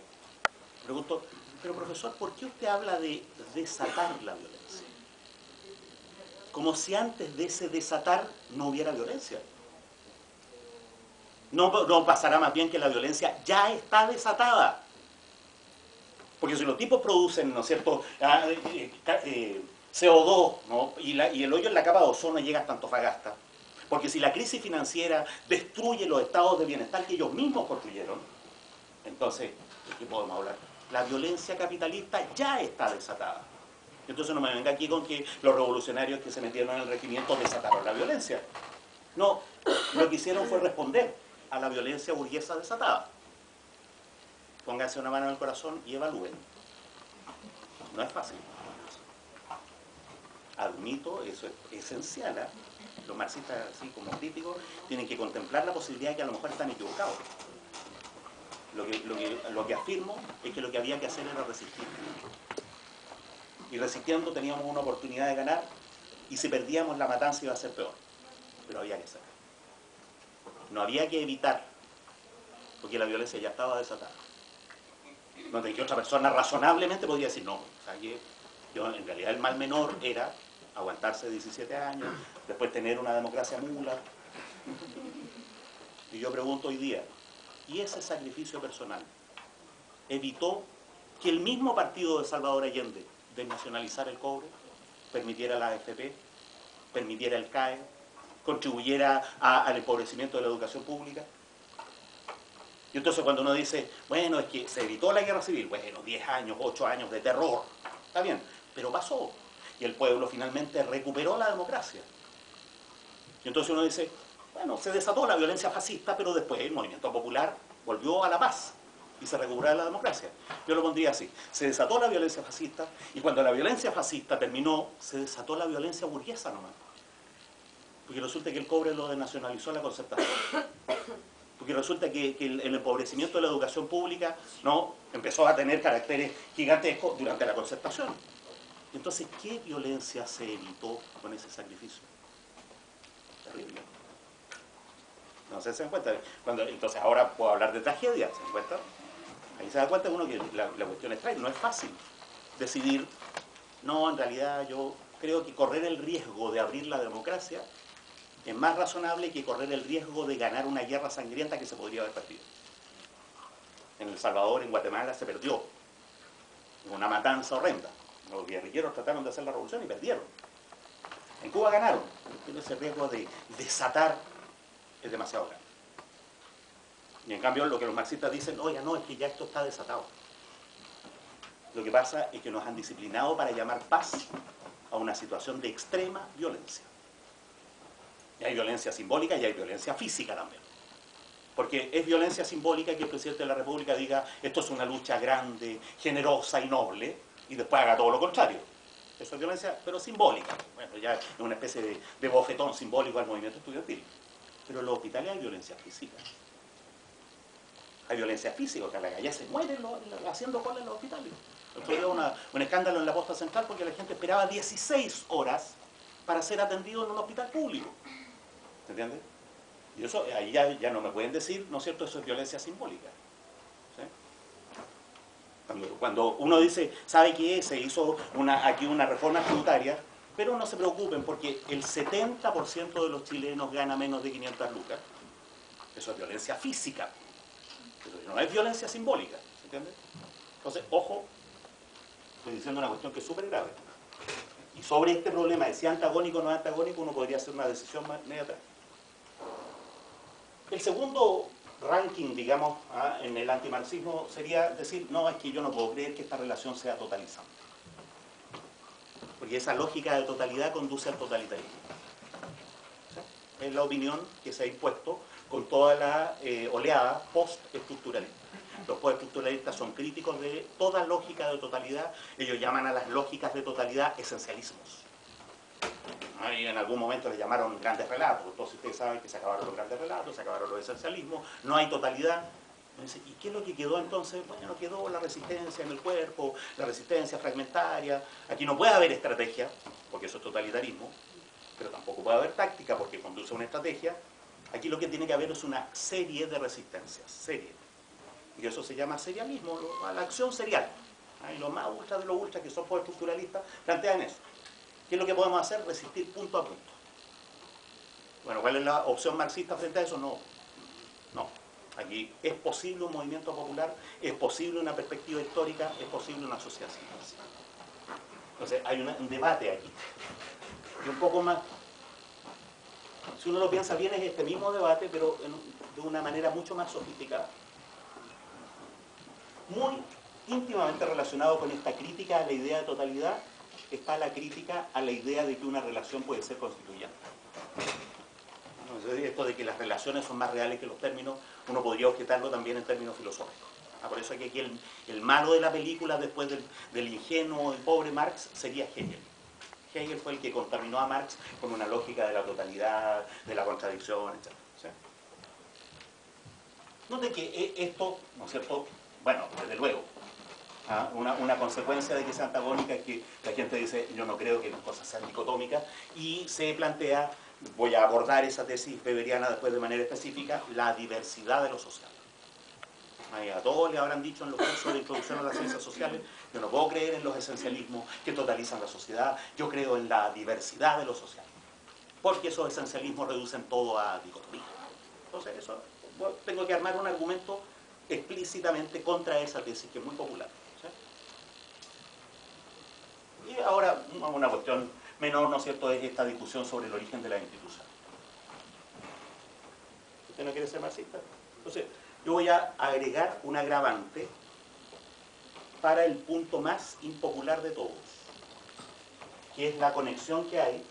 Speaker 1: pregunto, pero profesor, ¿por qué usted habla de desatar la violencia? Como si antes de ese desatar no hubiera violencia. No pasará más bien que la violencia ya está desatada. Porque si los tipos producen, ¿no es cierto?, CO2, ¿no?, y el hoyo en la capa de ozono llega hasta Antofagasta. Porque si la crisis financiera destruye los estados de bienestar que ellos mismos construyeron, entonces, ¿de qué podemos hablar? La violencia capitalista ya está desatada. Entonces no me venga aquí con que los revolucionarios que se metieron en el regimiento desataron la violencia. No, lo que hicieron fue responder. a la violencia burguesa desatada. Pónganse una mano en el corazón y evalúen. No es fácil. Admito, eso es esencial, ¿eh? Los marxistas, así como críticos, tienen que contemplar la posibilidad de que a lo mejor están equivocados. Lo que afirmo es que lo que había que hacer era resistir. Y resistiendo teníamos una oportunidad de ganar, y si perdíamos la matanza iba a ser peor. Pero había que hacer. No había que evitar, porque la violencia ya estaba desatada. Donde que otra persona razonablemente podía decir, no, o sea, yo en realidad el mal menor era aguantarse 17 años, después tener una democracia nula. Y yo pregunto hoy día, ¿y ese sacrificio personal evitó que el mismo partido de Salvador Allende desnacionalizara el cobre, permitiera la AFP, permitiera el CAE, contribuyera al empobrecimiento de la educación pública? Y entonces cuando uno dice, bueno, es que se evitó la guerra civil, bueno, 10 años, 8 años de terror, está bien, pero pasó. Y el pueblo finalmente recuperó la democracia. Y entonces uno dice, bueno, se desató la violencia fascista, pero después el movimiento popular volvió a la paz y se recuperó la democracia. Yo lo pondría así, se desató la violencia fascista, y cuando la violencia fascista terminó, se desató la violencia burguesa nomás. Porque resulta que el cobre lo desnacionalizó la Concertación. Porque resulta que el empobrecimiento de la educación pública, ¿no?, empezó a tener caracteres gigantescos durante la Concertación. Entonces, ¿qué violencia se evitó con ese sacrificio? Terrible. No sé si se dan cuenta. Entonces ahora puedo hablar de tragedia, ¿se dan cuenta? Ahí se da cuenta uno que la cuestión es no es fácil decidir, no, en realidad yo creo que correr el riesgo de abrir la democracia es más razonable que correr el riesgo de ganar una guerra sangrienta que se podría haber perdido. En El Salvador, en Guatemala, se perdió. Una matanza horrenda. Los guerrilleros trataron de hacer la revolución y perdieron. En Cuba ganaron, pero ese riesgo de desatar es demasiado grande. Y en cambio lo que los marxistas dicen, oiga, no, es que ya esto está desatado. Lo que pasa es que nos han disciplinado para llamar paz a una situación de extrema violencia. Y hay violencia simbólica y hay violencia física también. Porque es violencia simbólica que el presidente de la República diga, esto es una lucha grande, generosa y noble, y después haga todo lo contrario. Eso es violencia, pero simbólica. Bueno, ya es una especie de bofetón simbólico al movimiento estudiantil. Pero en los hospitales hay violencia física. Hay violencia física, que la calle se muere haciendo cola en los hospitales. Fue un escándalo en la Posta Central porque la gente esperaba 16 horas para ser atendido en un hospital público. ¿Se entiende? Y eso, ahí ya no me pueden decir, ¿no es cierto?, eso es violencia simbólica. ¿Sí? Cuando uno dice, ¿sabe qué? Se hizo aquí una reforma tributaria, pero no se preocupen porque el 70% de los chilenos gana menos de 500 lucas. Eso es violencia física. Eso no es violencia simbólica. ¿Se entiende? Entonces, ojo, estoy diciendo una cuestión que es súper grave. Y sobre este problema de si antagónico o no antagónico, uno podría hacer una decisión media atrás. El segundo ranking, digamos, en el antimarxismo sería decir, no, es que yo no puedo creer que esta relación sea totalizante. Porque esa lógica de totalidad conduce al totalitarismo. ¿Sí? Es la opinión que se ha impuesto con toda la oleada post-estructuralista. Los post-estructuralistas son críticos de toda lógica de totalidad. Ellos llaman a las lógicas de totalidad esencialismos. Y en algún momento les llamaron grandes relatos. Entonces ustedes saben que se acabaron los grandes relatos, se acabaron los esencialismos, no hay totalidad. ¿Y qué es lo que quedó entonces? Bueno, quedó la resistencia en el cuerpo, la resistencia fragmentaria. Aquí no puede haber estrategia, porque eso es totalitarismo, pero tampoco puede haber táctica, porque conduce a una estrategia. Aquí lo que tiene que haber es una serie de resistencias, serie. Y eso se llama serialismo, la acción serial. Y los más ultra de los ultras, que son postestructuralistas, plantean eso. ¿Qué es lo que podemos hacer? Resistir punto a punto. Bueno, ¿cuál es la opción marxista frente a eso? No. Aquí es posible un movimiento popular, es posible una perspectiva histórica, es posible una sociedad sin clase. Entonces hay un debate aquí. Y un poco más, si uno lo piensa bien, es este mismo debate, pero de una manera mucho más sofisticada. Muy íntimamente relacionado con esta crítica a la idea de totalidad, está la crítica a la idea de que una relación puede ser constituyente. Esto de que las relaciones son más reales que los términos, uno podría objetarlo también en términos filosóficos. Por eso aquí el malo de la película, después del ingenuo y pobre Marx, sería Hegel. Hegel fue el que contaminó a Marx con una lógica de la totalidad, de la contradicción, etc. ¿Sí? Note que esto, ¿no es cierto? Bueno, desde luego, una consecuencia de que sea antagónica es que la gente dice, yo no creo que las cosas sean dicotómicas, y se plantea, voy a abordar esa tesis weberiana después de manera específica, la diversidad de lo social. A todos le habrán dicho en los cursos de introducción a las ciencias sociales, yo no puedo creer en los esencialismos que totalizan la sociedad, yo creo en la diversidad de lo social, porque esos esencialismos reducen todo a dicotomía. Entonces, eso, tengo que armar un argumento explícitamente contra esa tesis que es muy popular. ¿Sí? Y ahora, una cuestión menor, ¿no es cierto?, es esta discusión sobre el origen de la institución. ¿Usted no quiere ser marxista? Entonces, yo voy a agregar un agravante para el punto más impopular de todos, que es la conexión que hay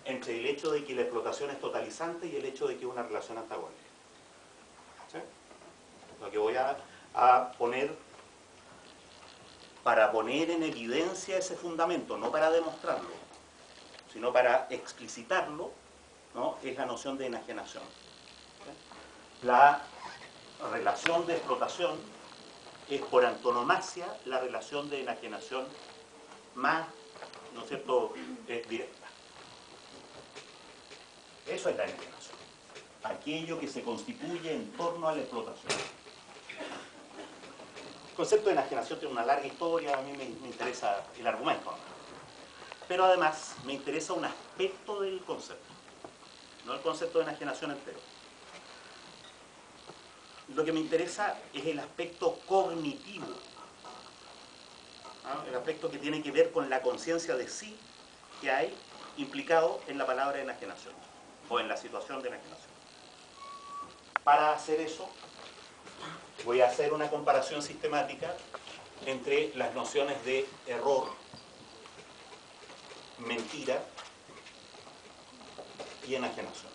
Speaker 1: entre el hecho de que la explotación es totalizante y el hecho de que es una relación antagónica. ¿Sí? Lo que voy a poner, para poner en evidencia ese fundamento, no para demostrarlo, sino para explicitarlo, ¿no?, es la noción de enajenación. ¿Sí? La relación de explotación es por antonomasia la relación de enajenación más, ¿no es cierto?, directa. Eso es la enajenación. Aquello que se constituye en torno a la explotación. El concepto de enajenación tiene una larga historia, a mí me interesa el argumento, ¿no? Pero además me interesa un aspecto del concepto, no el concepto de enajenación entero. Lo que me interesa es el aspecto cognitivo, ¿no?, el aspecto que tiene que ver con la conciencia de sí que hay implicado en la palabra enajenación o en la situación de enajenación. Para hacer eso voy a hacer una comparación sistemática entre las nociones de error, mentira y enajenación.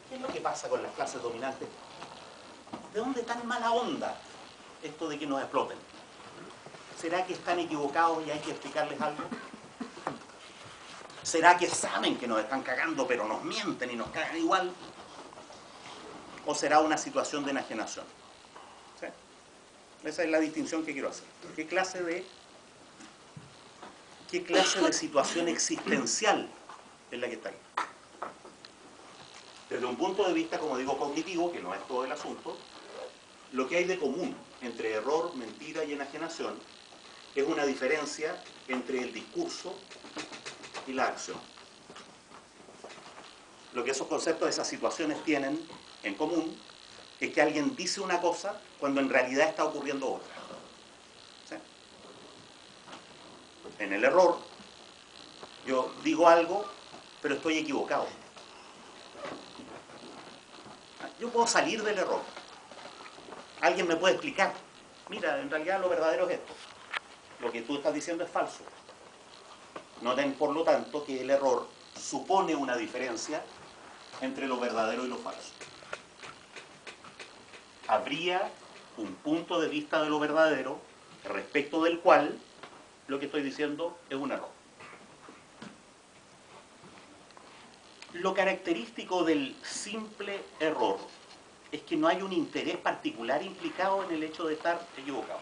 Speaker 1: ¿Qué es lo que pasa con las clases dominantes? ¿De dónde tan mala onda esto de que nos exploten? ¿Será que están equivocados y hay que explicarles algo? ¿Será que saben que nos están cagando pero nos mienten y nos cagan igual? ¿O será una situación de enajenación? ¿Sí? Esa es la distinción que quiero hacer. ¿Qué clase de situación existencial es la que está ahí? Desde un punto de vista, como digo, cognitivo, que no es todo el asunto, lo que hay de común entre error, mentira y enajenación es una diferencia entre el discurso y la acción. Lo que esos conceptos, esas situaciones tienen en común es que alguien dice una cosa cuando en realidad está ocurriendo otra. ¿Sí? En el error, yo digo algo, pero estoy equivocado. Yo puedo salir del error. Alguien me puede explicar, mira, en realidad lo verdadero es esto. Lo que tú estás diciendo es falso. Noten, por lo tanto, que el error supone una diferencia entre lo verdadero y lo falso. Habría un punto de vista de lo verdadero respecto del cual lo que estoy diciendo es un error. Lo característico del simple error es que no hay un interés particular implicado en el hecho de estar equivocado.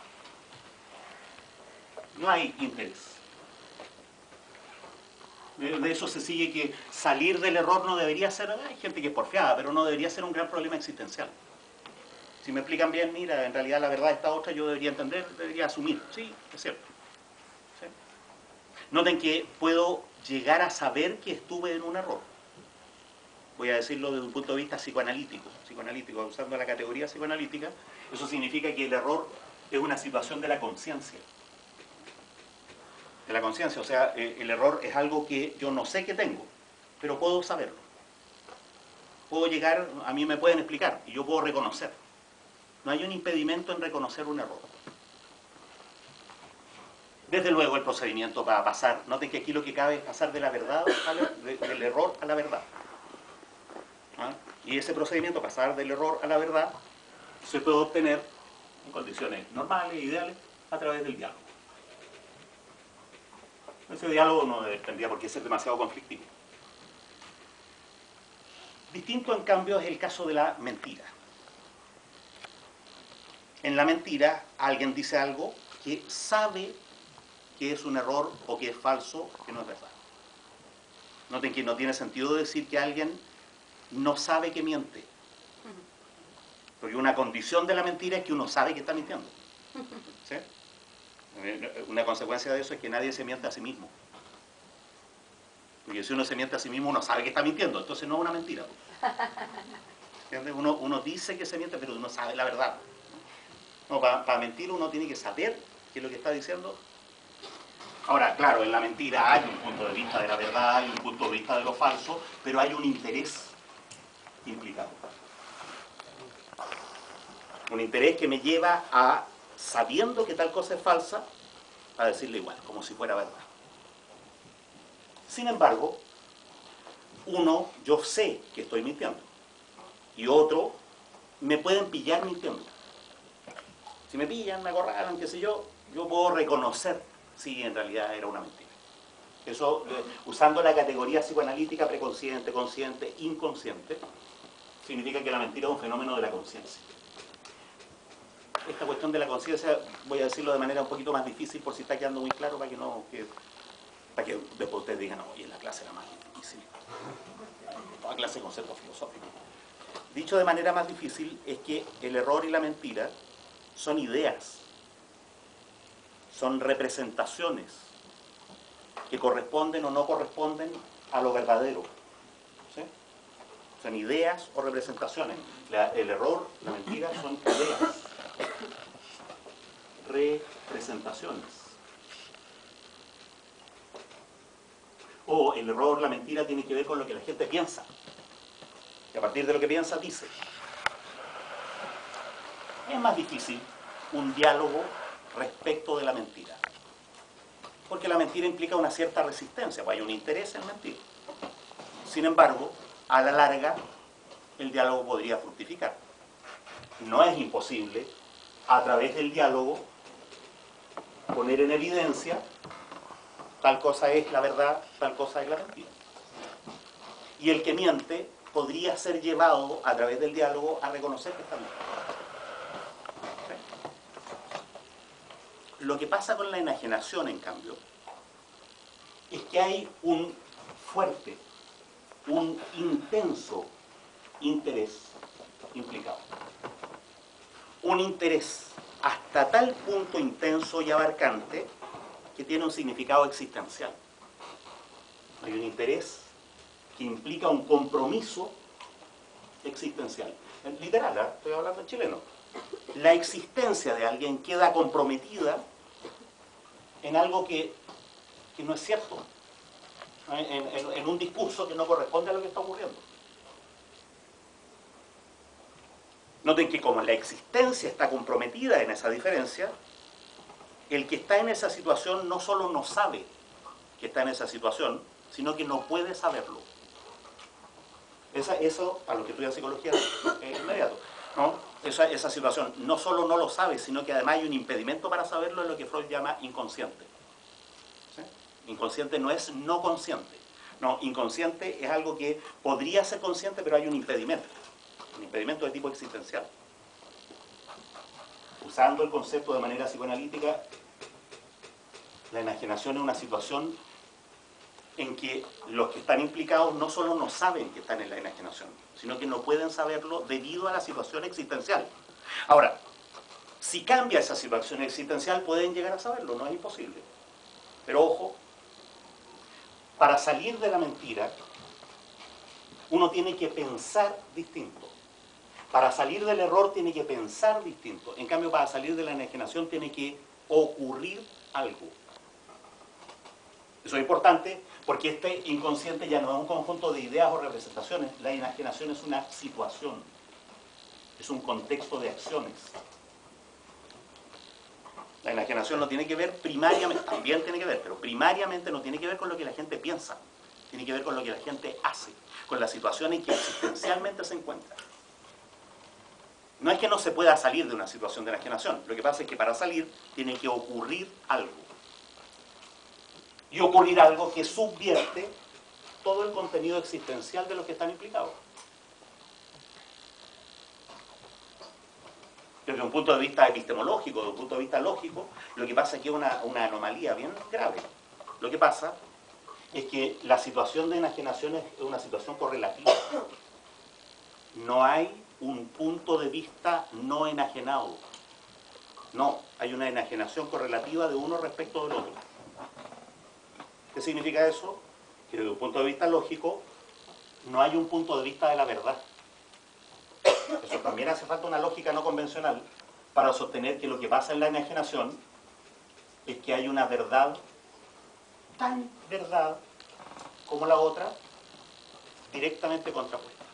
Speaker 1: No hay interés. De eso se sigue que salir del error no debería ser, hay gente que es porfiada, pero no debería ser un gran problema existencial. Si me explican bien, mira, en realidad la verdad está otra, yo debería entender, debería asumir. Sí, es cierto. ¿Sí? Noten que puedo llegar a saber que estuve en un error. Voy a decirlo desde un punto de vista psicoanalítico, usando la categoría psicoanalítica. Eso significa que el error es una situación de la conciencia. De la conciencia, o sea, el error es algo que yo no sé que tengo, pero puedo saberlo. Puedo llegar, a mí me pueden explicar, y yo puedo reconocer. No hay un impedimento en reconocer un error. Desde luego el procedimiento va a pasar, noten que aquí lo que cabe es pasar de la verdad, del error a la verdad. ¿Ah? Y ese procedimiento, pasar del error a la verdad, se puede obtener en condiciones normales, ideales, a través del diálogo. Ese diálogo no tendría por qué ser demasiado conflictivo. Distinto, en cambio, es el caso de la mentira. En la mentira, alguien dice algo que sabe que es un error o que es falso, que no es verdad. Noten que no tiene sentido decir que alguien no sabe que miente. Porque una condición de la mentira es que uno sabe que está mintiendo. ¿Sí? Una consecuencia de eso es que nadie se miente a sí mismo. Porque si uno se miente a sí mismo, uno sabe que está mintiendo. Entonces no es una mentira. Uno dice que se miente, pero uno sabe la verdad. No, para mentir uno tiene que saber qué es lo que está diciendo. Ahora, claro, en la mentira hay un punto de vista de la verdad, hay un punto de vista de lo falso, pero hay un interés implicado. Un interés que me lleva a, sabiendo que tal cosa es falsa, a decirle igual, como si fuera verdad. Sin embargo, yo sé que estoy mintiendo, y otro, me pueden pillar mintiendo. Si me pillan, me acorralan, qué sé yo puedo reconocer si en realidad era una mentira. Eso, usando la categoría psicoanalítica preconsciente, consciente, inconsciente, significa que la mentira es un fenómeno de la conciencia. Esta cuestión de la conciencia, voy a decirlo de manera un poquito más difícil por si está quedando muy claro, para que después ustedes digan, oye, en la clase era más difícil. Toda clase de conceptos filosóficos. Dicho de manera más difícil, es que el error y la mentira son ideas, son representaciones que corresponden o no corresponden a lo verdadero. ¿Sí? Son ideas o representaciones. El error, la mentira son ideas, representaciones. O el error, la mentira tiene que ver con lo que la gente piensa. Y a partir de lo que piensa, dice. Es más difícil un diálogo respecto de la mentira. Porque la mentira implica una cierta resistencia, pues hay un interés en mentir. Sin embargo, a la larga, el diálogo podría fructificar. No es imposible, a través del diálogo, poner en evidencia tal cosa es la verdad, tal cosa es la mentira. Y el que miente podría ser llevado, a través del diálogo, a reconocer que está mintiendo. ¿Sí? Lo que pasa con la enajenación, en cambio, es que hay un fuerte, un intenso interés implicado. Un interés hasta tal punto intenso y abarcante que tiene un significado existencial. Hay un interés que implica un compromiso existencial. Literal, ¿eh? Estoy hablando en chileno. La existencia de alguien queda comprometida en algo que no es cierto, en un discurso que no corresponde a lo que está ocurriendo. Noten que como la existencia está comprometida en esa diferencia, el que está en esa situación no solo no sabe que está en esa situación, sino que no puede saberlo. Eso, a los que estudian psicología, es inmediato, ¿no? Esa situación no solo no lo sabe, sino que además hay un impedimento para saberlo, en lo que Freud llama inconsciente. ¿Sí? Inconsciente no es no consciente. No, inconsciente es algo que podría ser consciente, pero hay un impedimento de tipo existencial. Usando el concepto de manera psicoanalítica, la enajenación es una situación en que los que están implicados no solo no saben que están en la enajenación, sino que no pueden saberlo debido a la situación existencial. Ahora, si cambia esa situación existencial, pueden llegar a saberlo, no es imposible. Pero ojo, para salir de la mentira, uno tiene que pensar distinto. Para salir del error tiene que pensar distinto. En cambio, para salir de la enajenación tiene que ocurrir algo. Eso es importante porque este inconsciente ya no es un conjunto de ideas o representaciones. La enajenación es una situación, es un contexto de acciones. La enajenación no tiene que ver primariamente, también tiene que ver, pero primariamente no tiene que ver con lo que la gente piensa, tiene que ver con lo que la gente hace, con la situación en que existencialmente se encuentra. No es que no se pueda salir de una situación de enajenación, lo que pasa es que para salir tiene que ocurrir algo. Y ocurrir algo que subvierte todo el contenido existencial de los que están implicados. Desde un punto de vista epistemológico, desde un punto de vista lógico, lo que pasa es que es una anomalía bien grave. Lo que pasa es que la situación de enajenación es una situación correlativa. No hay un punto de vista no enajenado. No, hay una enajenación correlativa de uno respecto del otro. ¿Qué significa eso? Que desde un punto de vista lógico no hay un punto de vista de la verdad. Eso también hace falta una lógica no convencional para sostener que lo que pasa en la enajenación es que hay una verdad tan verdad como la otra directamente contrapuesta.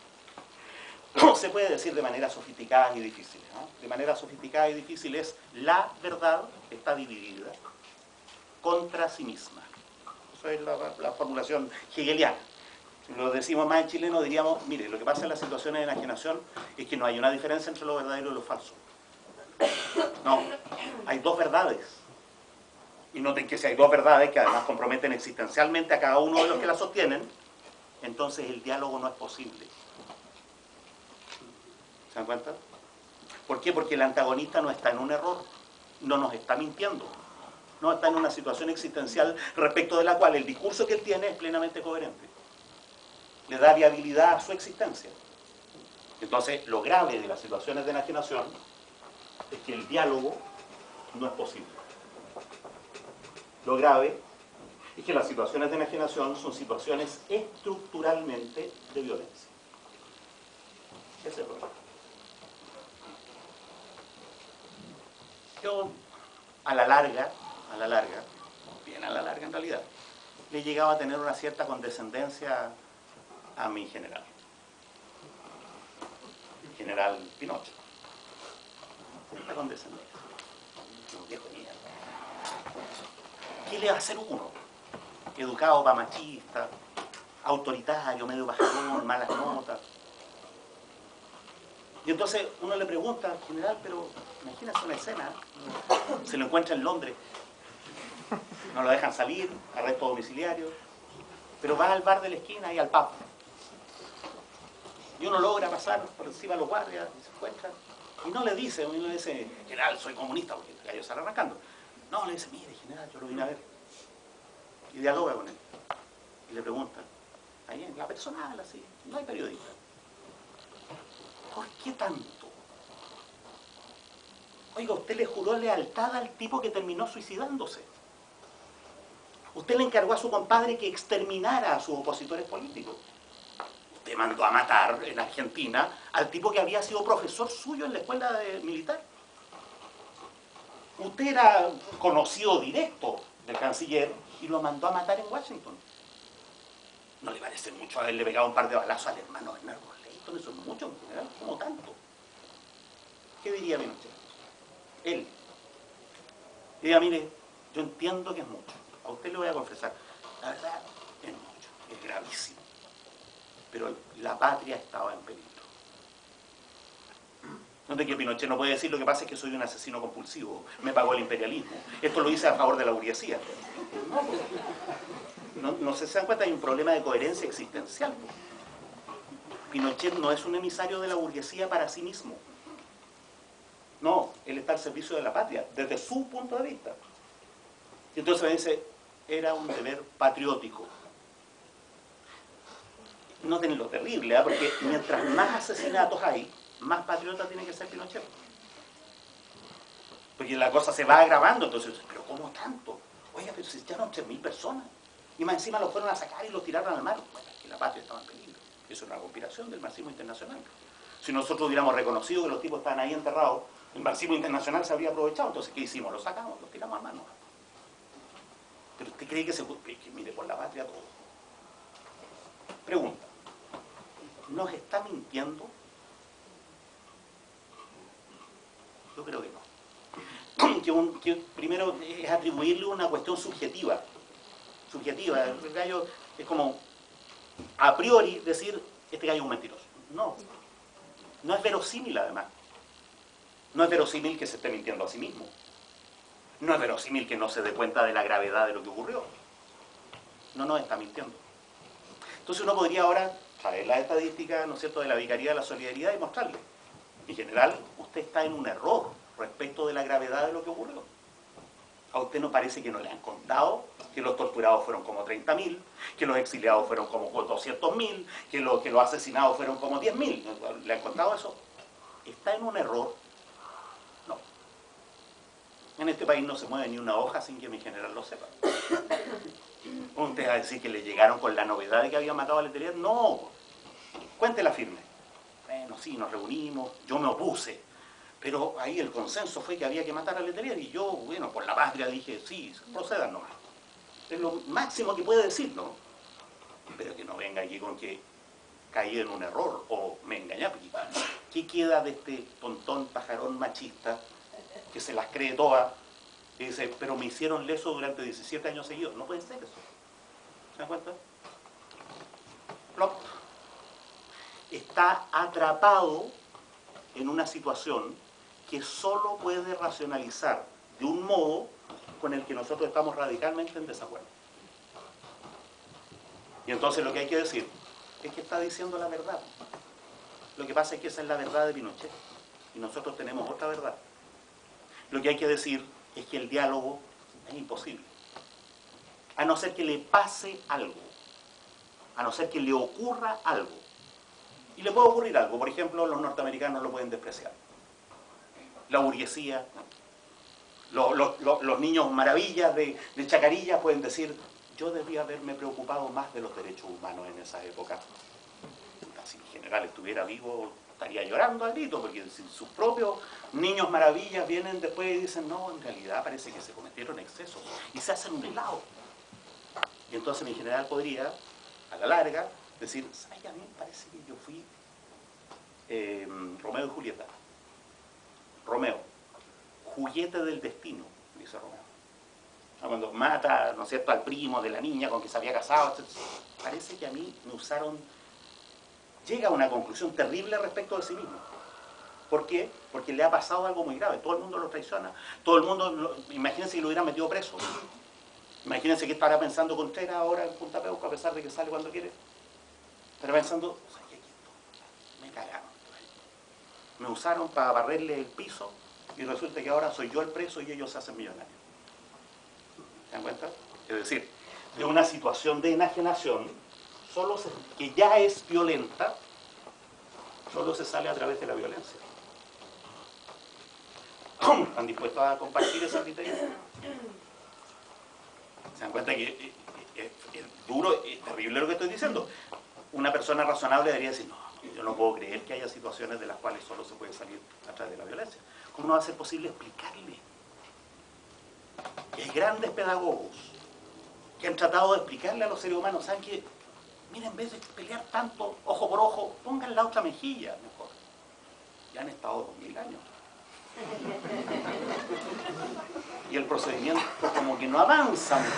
Speaker 1: Se puede decir de manera sofisticada y difícil, ¿no? De manera sofisticada y difícil es la verdad está dividida contra sí misma. Eso es la formulación hegeliana. Si lo decimos más en chileno, diríamos, mire, lo que pasa en las situaciones de enajenación es que no hay una diferencia entre lo verdadero y lo falso. No, hay dos verdades. Y noten que si hay dos verdades que además comprometen existencialmente a cada uno de los que las sostienen, entonces el diálogo no es posible. ¿Se dan cuenta? ¿Por qué? Porque el antagonista no está en un error, no nos está mintiendo, no está en una situación existencial respecto de la cual el discurso que él tiene es plenamente coherente. Le da viabilidad a su existencia. Entonces, lo grave de las situaciones de enajenación es que el diálogo no es posible. Lo grave es que las situaciones de enajenación son situaciones estructuralmente de violencia. Ese es el problema. Yo, a la larga, bien a la larga en realidad, le llegaba a tener una cierta condescendencia a mi general Pinochet. Cierta condescendencia. Un viejo de mierda. ¿Qué le va a hacer uno? Educado para machista, autoritario, medio bajón, malas notas. Y entonces uno le pregunta al general, pero imagínate una escena, se lo encuentra en Londres, no lo dejan salir, arresto domiciliario, pero va al bar de la esquina y al pub. Y uno logra pasar por encima de los guardias y se encuentra. Y no le dice, general, soy comunista, porque el gallo sale arrancando. No, le dice, mire, general, yo lo vine a ver. Y dialoga con él. Y le pregunta, ahí en la personal, así, no hay periodista. ¿Por qué tanto? Oiga, usted le juró lealtad al tipo que terminó suicidándose. Usted le encargó a su compadre que exterminara a sus opositores políticos. Usted mandó a matar en Argentina al tipo que había sido profesor suyo en la escuela militar. Usted era conocido directo del canciller y lo mandó a matar en Washington. ¿No le parece mucho haberle pegado un par de balazos al hermano Bernardo Leighton? Eso es mucho, en general, como tanto. ¿Qué diría Pinochet? Él. Diga, mire, yo entiendo que es mucho. A usted le voy a confesar. La verdad, es mucho, es gravísimo. Pero la patria estaba en peligro. No te que Pinochet no puede decir, lo que pasa es que soy un asesino compulsivo, me pagó el imperialismo. Esto lo hice a favor de la burguesía. No se dan cuenta, hay un problema de coherencia existencial. Pinochet no es un emisario de la burguesía para sí mismo. No, él está al servicio de la patria, desde su punto de vista. Y entonces me dice, era un deber patriótico. Noten lo terrible, ¿eh? Porque mientras más asesinatos hay, más patriota tiene que ser Pinochet. Porque la cosa se va agravando, entonces, ¿pero cómo tanto? Oiga, pero se echaron 3.000 personas. Y más encima los fueron a sacar y los tiraron al mar. Bueno, que la patria estaba en peligro. Eso es una conspiración del marxismo internacional. Si nosotros hubiéramos reconocido que los tipos estaban ahí enterrados, el marxismo internacional se habría aprovechado. Entonces, ¿qué hicimos? Los sacamos, los tiramos al mar. Pero usted cree que mire, por la patria todo. Pregunta. ¿Nos está mintiendo? Yo creo que no. que primero es atribuirle una cuestión subjetiva. El gallo es como a priori decir, este gallo es un mentiroso. No, no es verosímil además. No es verosímil que se esté mintiendo a sí mismo. No es verosímil que no se dé cuenta de la gravedad de lo que ocurrió. No nos está mintiendo. Entonces uno podría ahora traer la estadística, ¿no es cierto?, de la Vicaría de la Solidaridad y mostrarle. En general, usted está en un error respecto de la gravedad de lo que ocurrió. ¿A usted no parece que no le han contado que los torturados fueron como 30.000, que los exiliados fueron como 200.000, que los asesinados fueron como 10.000? ¿Le han contado eso? ¿Está en un error? No. En este país no se mueve ni una hoja sin que mi general lo sepa. ¿Usted va a decir que le llegaron con la novedad de que había matado a Letelier? No. Cuéntela firme. Bueno, sí, nos reunimos, yo me opuse. Pero ahí el consenso fue que había que matar a Letelier y yo, bueno, por la patria dije, sí, procedan nomás. Es lo máximo que puede decir, ¿no? Pero que no venga aquí con que caí en un error o me engañé. ¿Qué queda de este tontón pajarón machista que se las cree todas y dice, pero me hicieron leso durante 17 años seguidos? No puede ser eso. ¿Se dan cuenta? Plop. Está atrapado en una situación que solo puede racionalizar de un modo con el que nosotros estamos radicalmente en desacuerdo. Y entonces lo que hay que decir es que está diciendo la verdad. Lo que pasa es que esa es la verdad de Pinochet y nosotros tenemos otra verdad. Lo que hay que decir es que el diálogo es imposible. A no ser que le pase algo, a no ser que le ocurra algo. Y le puede ocurrir algo, por ejemplo, los norteamericanos lo pueden despreciar. La burguesía, los niños maravillas de Chacarilla pueden decir, yo debía haberme preocupado más de los derechos humanos en esa época. Si mi general estuviera vivo, estaría llorando al grito, porque si sus propios niños maravillas vienen después y dicen, no, en realidad parece que se cometieron excesos, y se hacen un helado. Y entonces mi general podría, a la larga, decir, ¿sabes qué? A mí me parece que yo fui Romeo y Julieta. Romeo, juguete del destino, dice Romeo. Cuando mata, ¿no es cierto?, al primo de la niña con que se había casado, parece que a mí me usaron. Llega a una conclusión terrible respecto de sí mismo. ¿Por qué? Porque le ha pasado algo muy grave. Todo el mundo lo traiciona. Todo el mundo, imagínense que lo hubieran metido preso. Imagínense que estará pensando Contreras ahora en Punta Peuco, a pesar de que sale cuando quiere. Estará pensando, me cagaron. Me usaron para barrerle el piso y resulta que ahora soy yo el preso y ellos se hacen millonarios. ¿Se dan cuenta? Es decir, de una situación de enajenación, que ya es violenta, solo se sale a través de la violencia. ¿Están dispuestos a compartir ese criterio? ¿Se dan cuenta que es duro, es terrible lo que estoy diciendo? Una persona razonable debería decir, no, yo no puedo creer que haya situaciones de las cuales solo se puede salir a través de la violencia. ¿Cómo no va a ser posible explicarle? Y hay grandes pedagogos que han tratado de explicarle a los seres humanos, ¿saben qué? Miren, en vez de pelear tanto ojo por ojo, pongan la otra mejilla mejor. Ya han estado 2000 años. Y el procedimiento como que no avanza mucho.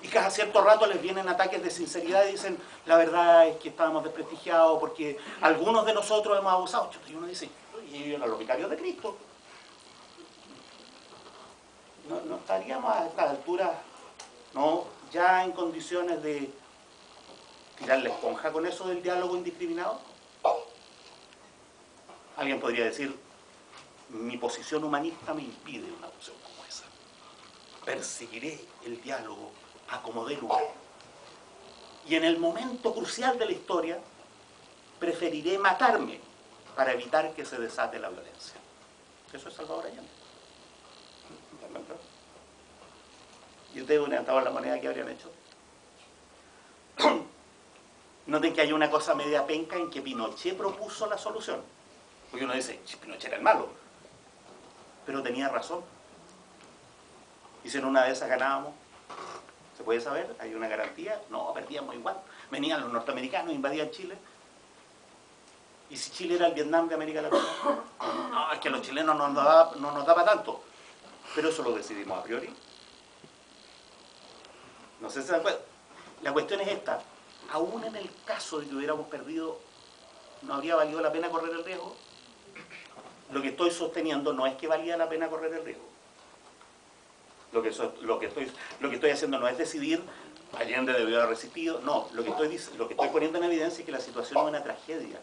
Speaker 1: Y cada cierto rato les vienen ataques de sinceridad y dicen, la verdad es que estábamos desprestigiados porque algunos de nosotros hemos abusado. Y uno dice, y ellos eran los vicarios de Cristo. No estaríamos a esta altura, ¿no?, ya en condiciones de tirar la esponja con eso del diálogo indiscriminado. Alguien podría decir, mi posición humanista me impide una opción como esa. Perseguiré el diálogo a como dé lugar. Y en el momento crucial de la historia, preferiré matarme para evitar que se desate la violencia. Eso es Salvador Allende. ¿Y ustedes hubieran estado en la moneda que habrían hecho? Noten que hay una cosa media penca en que Pinochet propuso la solución. Porque uno dice, Pinochet era el malo. Pero tenía razón. Y si en una de esas ganábamos, ¿se puede saber? ¿Hay una garantía? No, perdíamos igual. Venían los norteamericanos, invadían Chile. ¿Y si Chile era el Vietnam de América Latina? No, es que los chilenos no nos daba tanto. Pero eso lo decidimos a priori. No sé si se dan cuenta. La cuestión es esta. Aún en el caso de que hubiéramos perdido, ¿no habría valido la pena correr el riesgo? Lo que estoy sosteniendo no es que valía la pena correr el riesgo. Lo que estoy haciendo no es decidir Allende debió haber resistido. No, lo que estoy poniendo en evidencia es que la situación es una tragedia.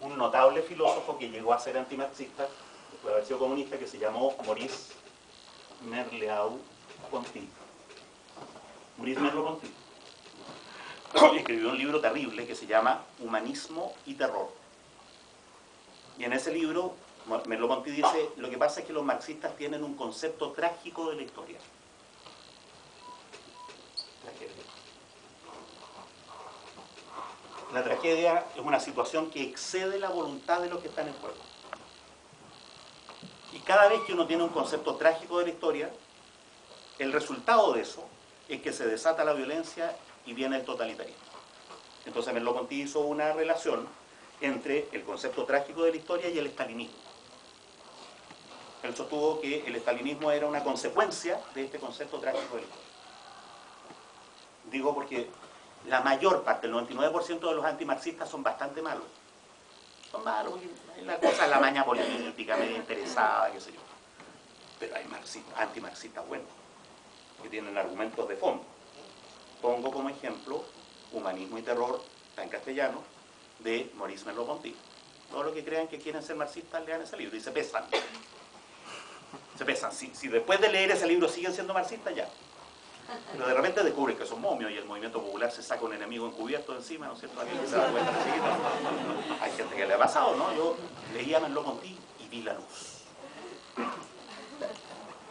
Speaker 1: Un notable filósofo que llegó a ser antimarxista, después de haber sido comunista, que se llamó Maurice Merleau-Ponty. Maurice Merleau-Ponty escribió un libro terrible que se llama Humanismo y Terror. Y en ese libro, Merleau-Ponty dice, lo que pasa es que los marxistas tienen un concepto trágico de la historia. La tragedia es una situación que excede la voluntad de los que están en juego. Y cada vez que uno tiene un concepto trágico de la historia, el resultado de eso es que se desata la violencia y viene el totalitarismo. Entonces Merleau-Ponty hizo una relación entre el concepto trágico de la historia y el estalinismo. Él sostuvo que el estalinismo era una consecuencia de este concepto trágico de la historia. Digo porque la mayor parte, el 99% de los antimarxistas son bastante malos. Son malos, la cosa, la maña política, medio interesada, qué sé yo. Pero hay antimarxistas buenos, que tienen argumentos de fondo. Pongo como ejemplo Humanismo y Terror, está en castellano, de Maurice Merleau-Ponty. Todos los que crean que quieren ser marxistas lean ese libro y se pesan. Se pesan. Si después de leer ese libro siguen siendo marxistas, ya. Pero de repente descubren que son momios y el movimiento popular se saca un enemigo encubierto encima, ¿no es cierto? Alguien que se da cuenta enseguida. Hay gente que le ha pasado, ¿no? Yo leía Merleau-Ponty y vi la luz.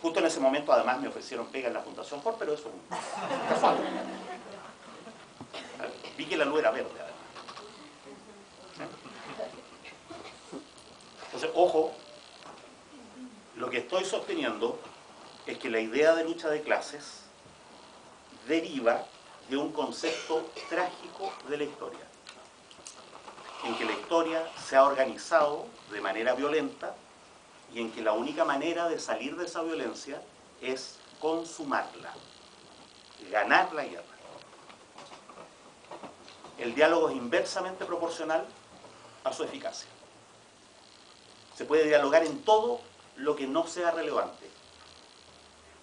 Speaker 1: Justo en ese momento, además, me ofrecieron pega en la Fundación Ford, pero eso es casual. Vi que la luz era verde, además. Entonces, ojo, lo que estoy sosteniendo es que la idea de lucha de clases deriva de un concepto trágico de la historia, en que la historia se ha organizado de manera violenta y en que la única manera de salir de esa violencia es consumarla, ganar la guerra. El diálogo es inversamente proporcional a su eficacia. Se puede dialogar en todo lo que no sea relevante.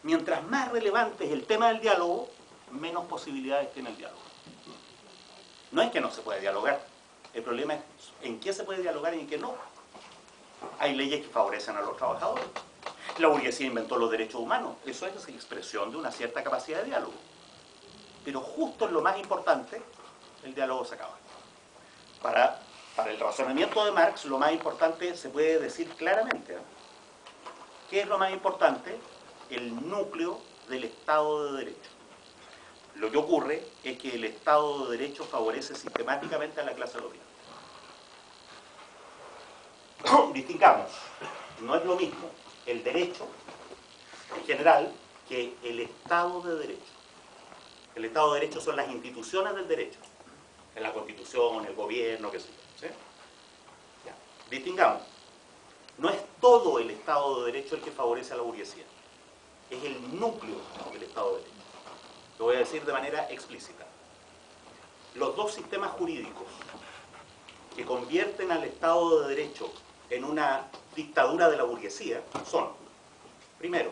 Speaker 1: Mientras más relevante es el tema del diálogo, menos posibilidades tiene el diálogo. No es que no se pueda dialogar, el problema es en qué se puede dialogar y en qué no. Hay leyes que favorecen a los trabajadores. La burguesía inventó los derechos humanos, eso es expresión de una cierta capacidad de diálogo. Pero justo en lo más importante, el diálogo se acaba. Para el razonamiento de Marx, lo más importante se puede decir claramente. ¿Qué es lo más importante? El núcleo del Estado de Derecho. Lo que ocurre es que el Estado de Derecho favorece sistemáticamente a la clase obrera. Distingamos, no es lo mismo el derecho en general que el Estado de Derecho. El Estado de Derecho son las instituciones del derecho, en la Constitución, el gobierno, qué sé yo. ¿Sí? Ya. Distingamos, no es todo el Estado de Derecho el que favorece a la burguesía, es el núcleo del Estado de Derecho. Lo voy a decir de manera explícita. Los dos sistemas jurídicos que convierten al Estado de Derecho en una dictadura de la burguesía son, primero,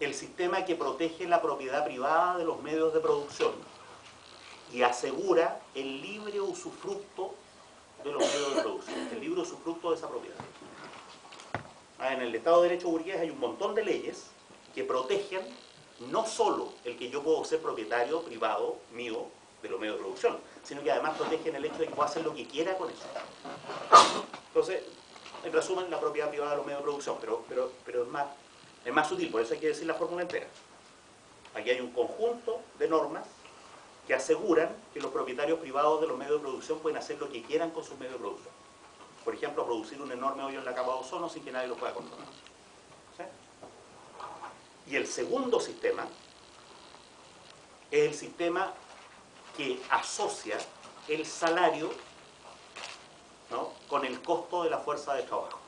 Speaker 1: el sistema que protege la propiedad privada de los medios de producción y asegura el libre usufructo de los medios de producción, el libre usufructo de esa propiedad. En el Estado de Derecho burgués hay un montón de leyes que protegen no solo el que yo puedo ser propietario privado mío de los medios de producción, sino que además protegen el hecho de que puedo hacer lo que quiera con eso. Entonces, en resumen, la propiedad privada de los medios de producción, pero es más sutil, por eso hay que decir la fórmula entera. Aquí hay un conjunto de normas que aseguran que los propietarios privados de los medios de producción pueden hacer lo que quieran con sus medios de producción. Por ejemplo, producir un enorme hoyo en la capa de ozono sin que nadie lo pueda controlar. ¿Sí? Y el segundo sistema es el sistema que asocia el salario, ¿no?, con el costo de la fuerza de trabajo.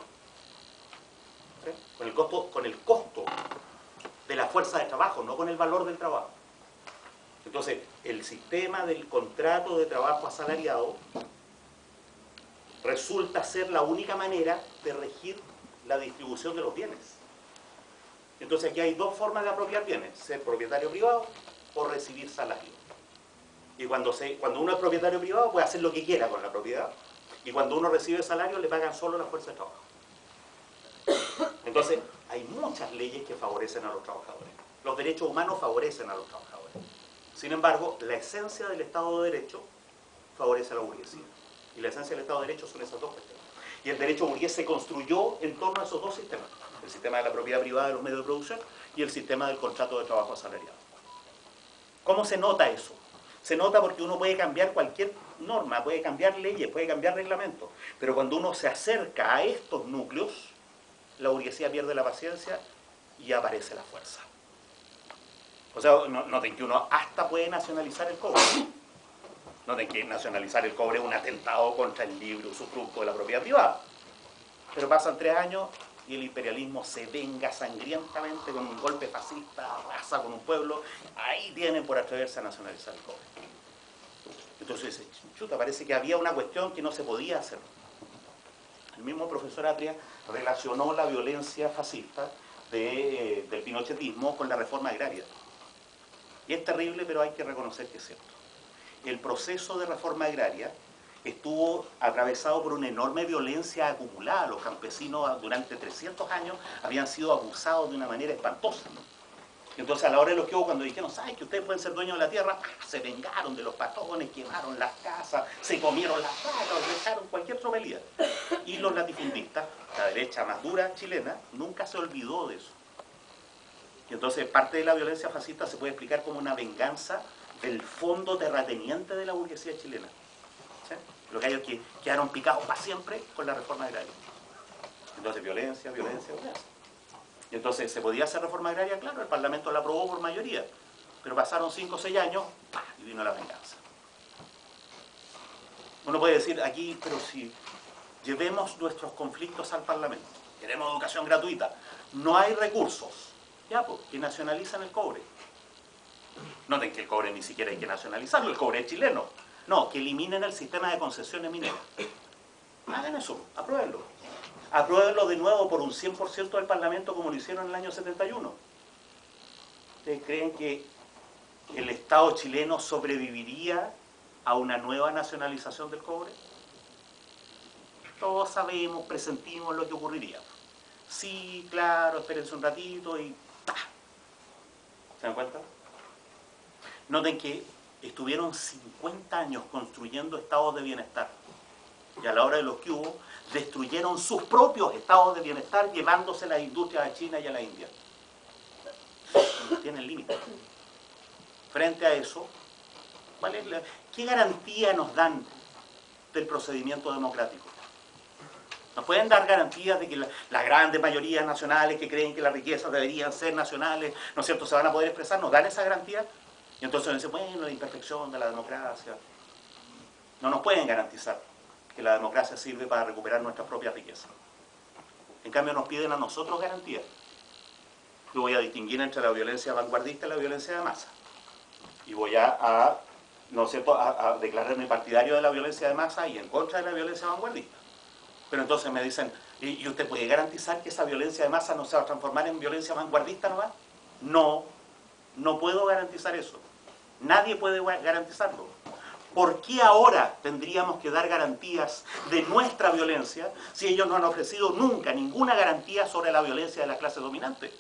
Speaker 1: ¿Sí? Con el costo de la fuerza de trabajo, no con el valor del trabajo. Entonces, el sistema del contrato de trabajo asalariado resulta ser la única manera de regir la distribución de los bienes. Entonces aquí hay dos formas de apropiar bienes: ser propietario privado o recibir salario. Y cuando uno es propietario privado puede hacer lo que quiera con la propiedad, y cuando uno recibe salario le pagan solo la fuerza de trabajo. Entonces hay muchas leyes que favorecen a los trabajadores. Los derechos humanos favorecen a los trabajadores. Sin embargo, la esencia del Estado de Derecho favorece a la burguesía. Y la esencia del Estado de Derecho son esas dos cuestiones. Y el derecho burgués se construyó en torno a esos dos sistemas: el sistema de la propiedad privada de los medios de producción y el sistema del contrato de trabajo asalariado. ¿Cómo se nota eso? Se nota porque uno puede cambiar cualquier norma, puede cambiar leyes, puede cambiar reglamentos, pero cuando uno se acerca a estos núcleos, la burguesía pierde la paciencia y aparece la fuerza. O sea, noten que uno hasta puede nacionalizar el cobre. Noten que nacionalizar el cobre es un atentado contra el libre usufructo de la propiedad privada. Pero pasan 3 años y el imperialismo se venga sangrientamente con un golpe fascista, arrasa con un pueblo. Ahí tienen por atreverse a nacionalizar el cobre. Entonces dice, chuta, parece que había una cuestión que no se podía hacer. El mismo profesor Atria relacionó la violencia fascista del pinochetismo con la reforma agraria. Y es terrible, pero hay que reconocer que es cierto. El proceso de reforma agraria estuvo atravesado por una enorme violencia acumulada. Los campesinos durante 300 años habían sido abusados de una manera espantosa. Entonces, a la hora de los que hubo, cuando dijeron, ¿saben que ustedes pueden ser dueños de la tierra?, se vengaron de los patrones, quemaron las casas, se comieron las vacas, dejaron cualquier tropelía. Y los latifundistas, la derecha más dura chilena, nunca se olvidó de eso. Y entonces, parte de la violencia fascista se puede explicar como una venganza del fondo terrateniente de la burguesía chilena. ¿Sí? Lo que hay es que quedaron picados para siempre con la reforma agraria. Entonces, violencia, violencia, violencia. Y entonces, ¿se podía hacer reforma agraria? Claro, el Parlamento la aprobó por mayoría. Pero pasaron 5 o 6 años, ¡pah!, y vino la venganza. Uno puede decir aquí, pero si llevemos nuestros conflictos al Parlamento, queremos educación gratuita, no hay recursos, ya pues, que nacionalizan el cobre. Noten que el cobre ni siquiera hay que nacionalizarlo, el cobre es chileno. No, que eliminen el sistema de concesiones mineras. Hagan eso, apruébenlo. Apruébenlo de nuevo por un 100% del Parlamento como lo hicieron en el año 71. ¿Ustedes creen que el Estado chileno sobreviviría a una nueva nacionalización del cobre? Todos sabemos, presentimos lo que ocurriría. Sí, claro, espérense un ratito y ¡pah! ¿Se dan cuenta? Noten que estuvieron 50 años construyendo estados de bienestar. Y a la hora de los que hubo, destruyeron sus propios estados de bienestar, llevándose las industrias a China y a la India. Tienen límites. Frente a eso, ¿qué garantía nos dan del procedimiento democrático? ¿Nos pueden dar garantías de que las grandes mayorías nacionales que creen que las riquezas deberían ser nacionales, ¿no es cierto?, se van a poder expresar? ¿Nos dan esa garantía? Y entonces nos dicen, bueno, la imperfección de la democracia. No nos pueden garantizar que la democracia sirve para recuperar nuestras propias riquezas. En cambio nos piden a nosotros garantías. Yo voy a distinguir entre la violencia vanguardista y la violencia de masa. Y voy ¿no es cierto?, a declararme partidario de la violencia de masa y en contra de la violencia vanguardista. Pero entonces me dicen, ¿y usted puede garantizar que esa violencia de masa no se va a transformar en violencia vanguardista nomás? No, no puedo garantizar eso. Nadie puede garantizarlo. ¿Por qué ahora tendríamos que dar garantías de nuestra violencia si ellos no han ofrecido nunca ninguna garantía sobre la violencia de la clase dominante?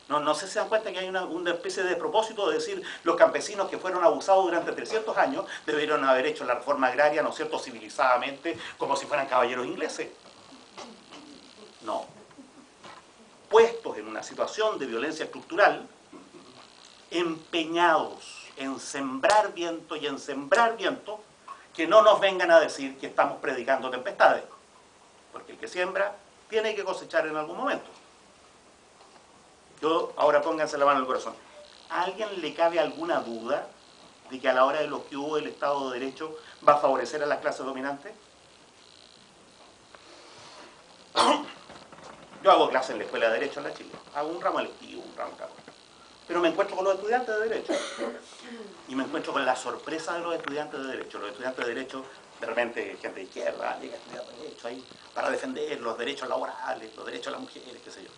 Speaker 1: No sé si se dan cuenta que hay una especie de propósito de decir los campesinos que fueron abusados durante 300 años debieron haber hecho la reforma agraria, ¿no es cierto?, civilizadamente, como si fueran caballeros ingleses. No. Puestos en una situación de violencia estructural, empeñados en sembrar viento y en sembrar viento, que no nos vengan a decir que estamos predicando tempestades. Porque el que siembra tiene que cosechar en algún momento. Ahora pónganse la mano en el corazón. ¿A alguien le cabe alguna duda de que a la hora de lo que hubo el Estado de Derecho va a favorecer a las clases dominantes? Yo hago clases en la Escuela de Derecho en la Chile, hago un ramo electivo, un ramo católico. Pero me encuentro con los estudiantes de Derecho y me encuentro con la sorpresa de los estudiantes de Derecho. Los estudiantes de Derecho, de repente gente de izquierda llega a estudiar Derecho ahí para defender los derechos laborales, los derechos de las mujeres, qué sé yo.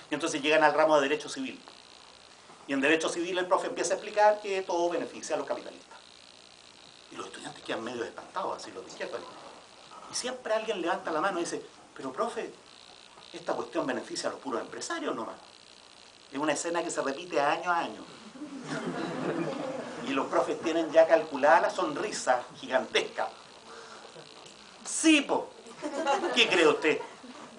Speaker 1: Y entonces llegan al ramo de Derecho Civil. Y en Derecho Civil el profe empieza a explicar que todo beneficia a los capitalistas. Y los estudiantes quedan medio espantados, así los de izquierda. Y siempre alguien levanta la mano y dice, pero profe, esta cuestión beneficia a los puros empresarios nomás. Es una escena que se repite año a año. Y los profes tienen ya calculada la sonrisa gigantesca. Sí, po. ¿Qué cree usted?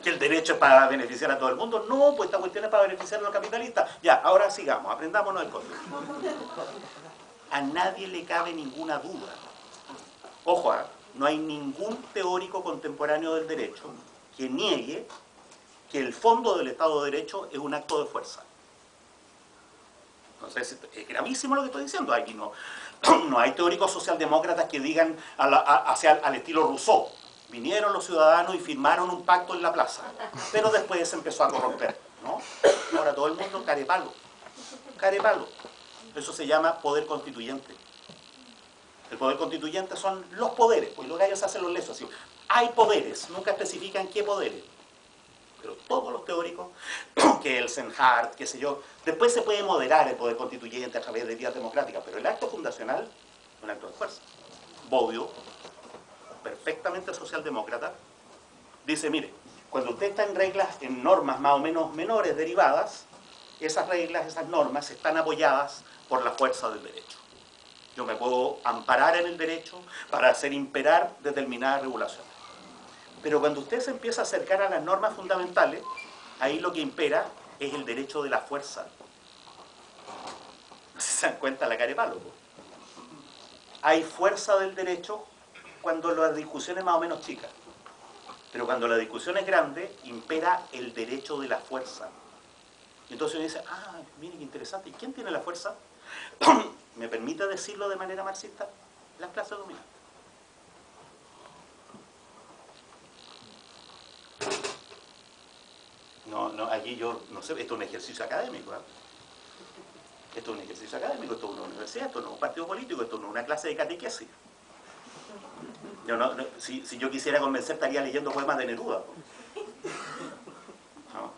Speaker 1: ¿Que el derecho es para beneficiar a todo el mundo? No, pues esta cuestión es para beneficiar a los capitalistas. Ya, ahora sigamos, aprendámonos el código. A nadie le cabe ninguna duda. Ojo, no hay ningún teórico contemporáneo del derecho que niegue que el fondo del Estado de Derecho es un acto de fuerza. Entonces, es gravísimo lo que estoy diciendo. Aquí no hay teóricos socialdemócratas que digan al estilo Rousseau. Vinieron los ciudadanos y firmaron un pacto en la plaza, pero después se empezó a corromper, ¿no? Ahora todo el mundo carepalo. Carepalo. Eso se llama poder constituyente. El poder constituyente son los poderes, pues los gallos hacen los lesos así. Hay poderes, nunca especifican qué poderes. Pero todos los teóricos, que el Senhart, qué sé yo, después se puede moderar el poder constituyente a través de vías democráticas, pero el acto fundacional es un acto de fuerza. Bobbio, perfectamente socialdemócrata, dice, mire, cuando usted está en reglas, en normas más o menos menores derivadas, esas reglas, esas normas están apoyadas por la fuerza del derecho. Yo me puedo amparar en el derecho para hacer imperar determinadas regulaciones. Pero cuando usted se empieza a acercar a las normas fundamentales, ahí lo que impera es el derecho de la fuerza. No sé si se dan cuenta la carepalo. Hay fuerza del derecho cuando la discusión es más o menos chica. Pero cuando la discusión es grande, impera el derecho de la fuerza. Y entonces uno dice, mire qué interesante, ¿y quién tiene la fuerza? ¿Me permite decirlo de manera marxista? Las clases dominantes. No, aquí yo, no sé, esto es un ejercicio académico, ¿eh? Esto es un ejercicio académico, esto es una universidad, esto no es un partido político, esto no es una clase de catequesis. Si yo quisiera convencer, estaría leyendo poemas de Neruda. ¿No?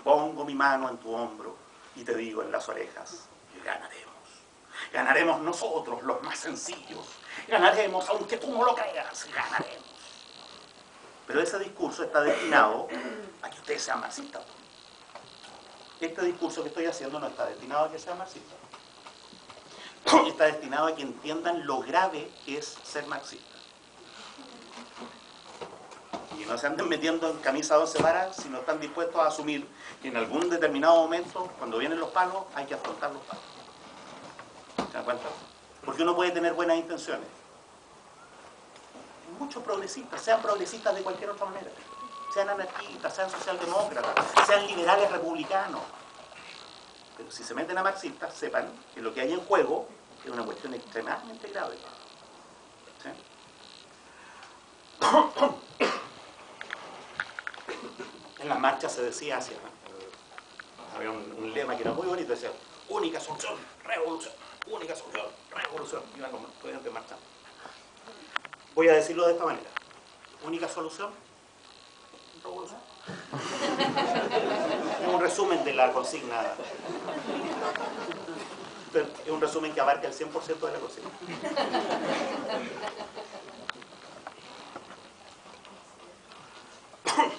Speaker 1: Pongo mi mano en tu hombro y te digo en las orejas, ganaremos. Ganaremos nosotros, los más sencillos. Ganaremos, aunque tú no lo creas, ganaremos. Pero ese discurso está destinado a que ustedes sean marxistas. Este discurso que estoy haciendo no está destinado a que sean marxistas. Está destinado a que entiendan lo grave que es ser marxista. Y no se anden metiendo en camisa 12 varas si no están dispuestos a asumir que en algún determinado momento, cuando vienen los palos, hay que afrontar los palos. ¿Se dan cuenta? Porque uno puede tener buenas intenciones. Muchos progresistas, sean progresistas de cualquier otra manera, sean anarquistas, sean socialdemócratas, sean liberales republicanos. Pero si se meten a marxistas, sepan que lo que hay en juego es una cuestión extremadamente grave. ¿Sí? En las marchas se decía así, ¿no? Había un lema que era muy bonito, decía, única solución, revolución, única solución, revolución. Iban los estudiantes marchando. Voy a decirlo de esta manera. Única solución, revolución. Es un resumen de la consigna. Es un resumen que abarca el 100% de la consigna.